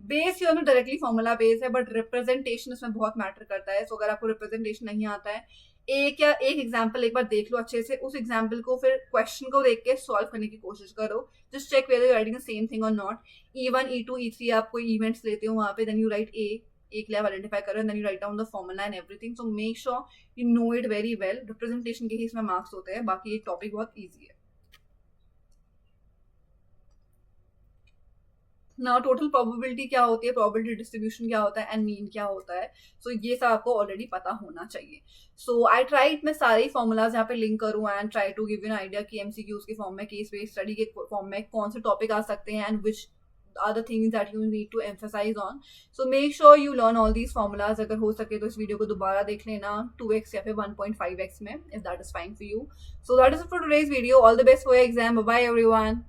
बेस ये डायरेक्टली फॉर्मूला बेस है, बट रिप्रेजेंटेशन इसमें बहुत मैटर करता है. सो अगर आपको रिप्रेजेंटेशन नहीं आता है, एक एग्जाम्पल एक बार देख लो अच्छे से. उस एग्जाम्पल को फिर क्वेश्चन को देख के सॉल्व करने की कोशिश करो. Just check whether you writing the same thing और नॉट. E1 E2 E3 आप कोई इवेंट्स लेते हो वहां पे, देन यू राइट एक लेवल आइडेंटिफाई करो, then you write down the formula and everything. So make sure you know it very well. Representation के ही इसमें मार्क्स होते हैं, बाकी ये टॉपिक बहुत ईजी है. ना टोटल प्रोबेबिलिटी क्या होती है, प्रोबेबिलिटी डिस्ट्रीब्यूशन क्या होता है एंड मीन क्या होता है. सो ये सब आपको ऑलरेडी पता होना चाहिए. सो आई ट्राइड मैं सारे फॉर्मूलाज यहाँ पे लिंक करूँ and try to give you an idea कि एमसीक्यूज के फॉर्म में, केस बेस्ड स्टडी के फॉर्म में कौन से टॉपिक आ सकते हैं and which are the things that you need to emphasize on. So make sure you learn all these formulas. अगर हो सके तो इस वीडियो को दोबारा देख लेना 2x या फिर 1.5x में, if that is fine for you. So that is it for today's video. All the best for your exam. Bye bye everyone.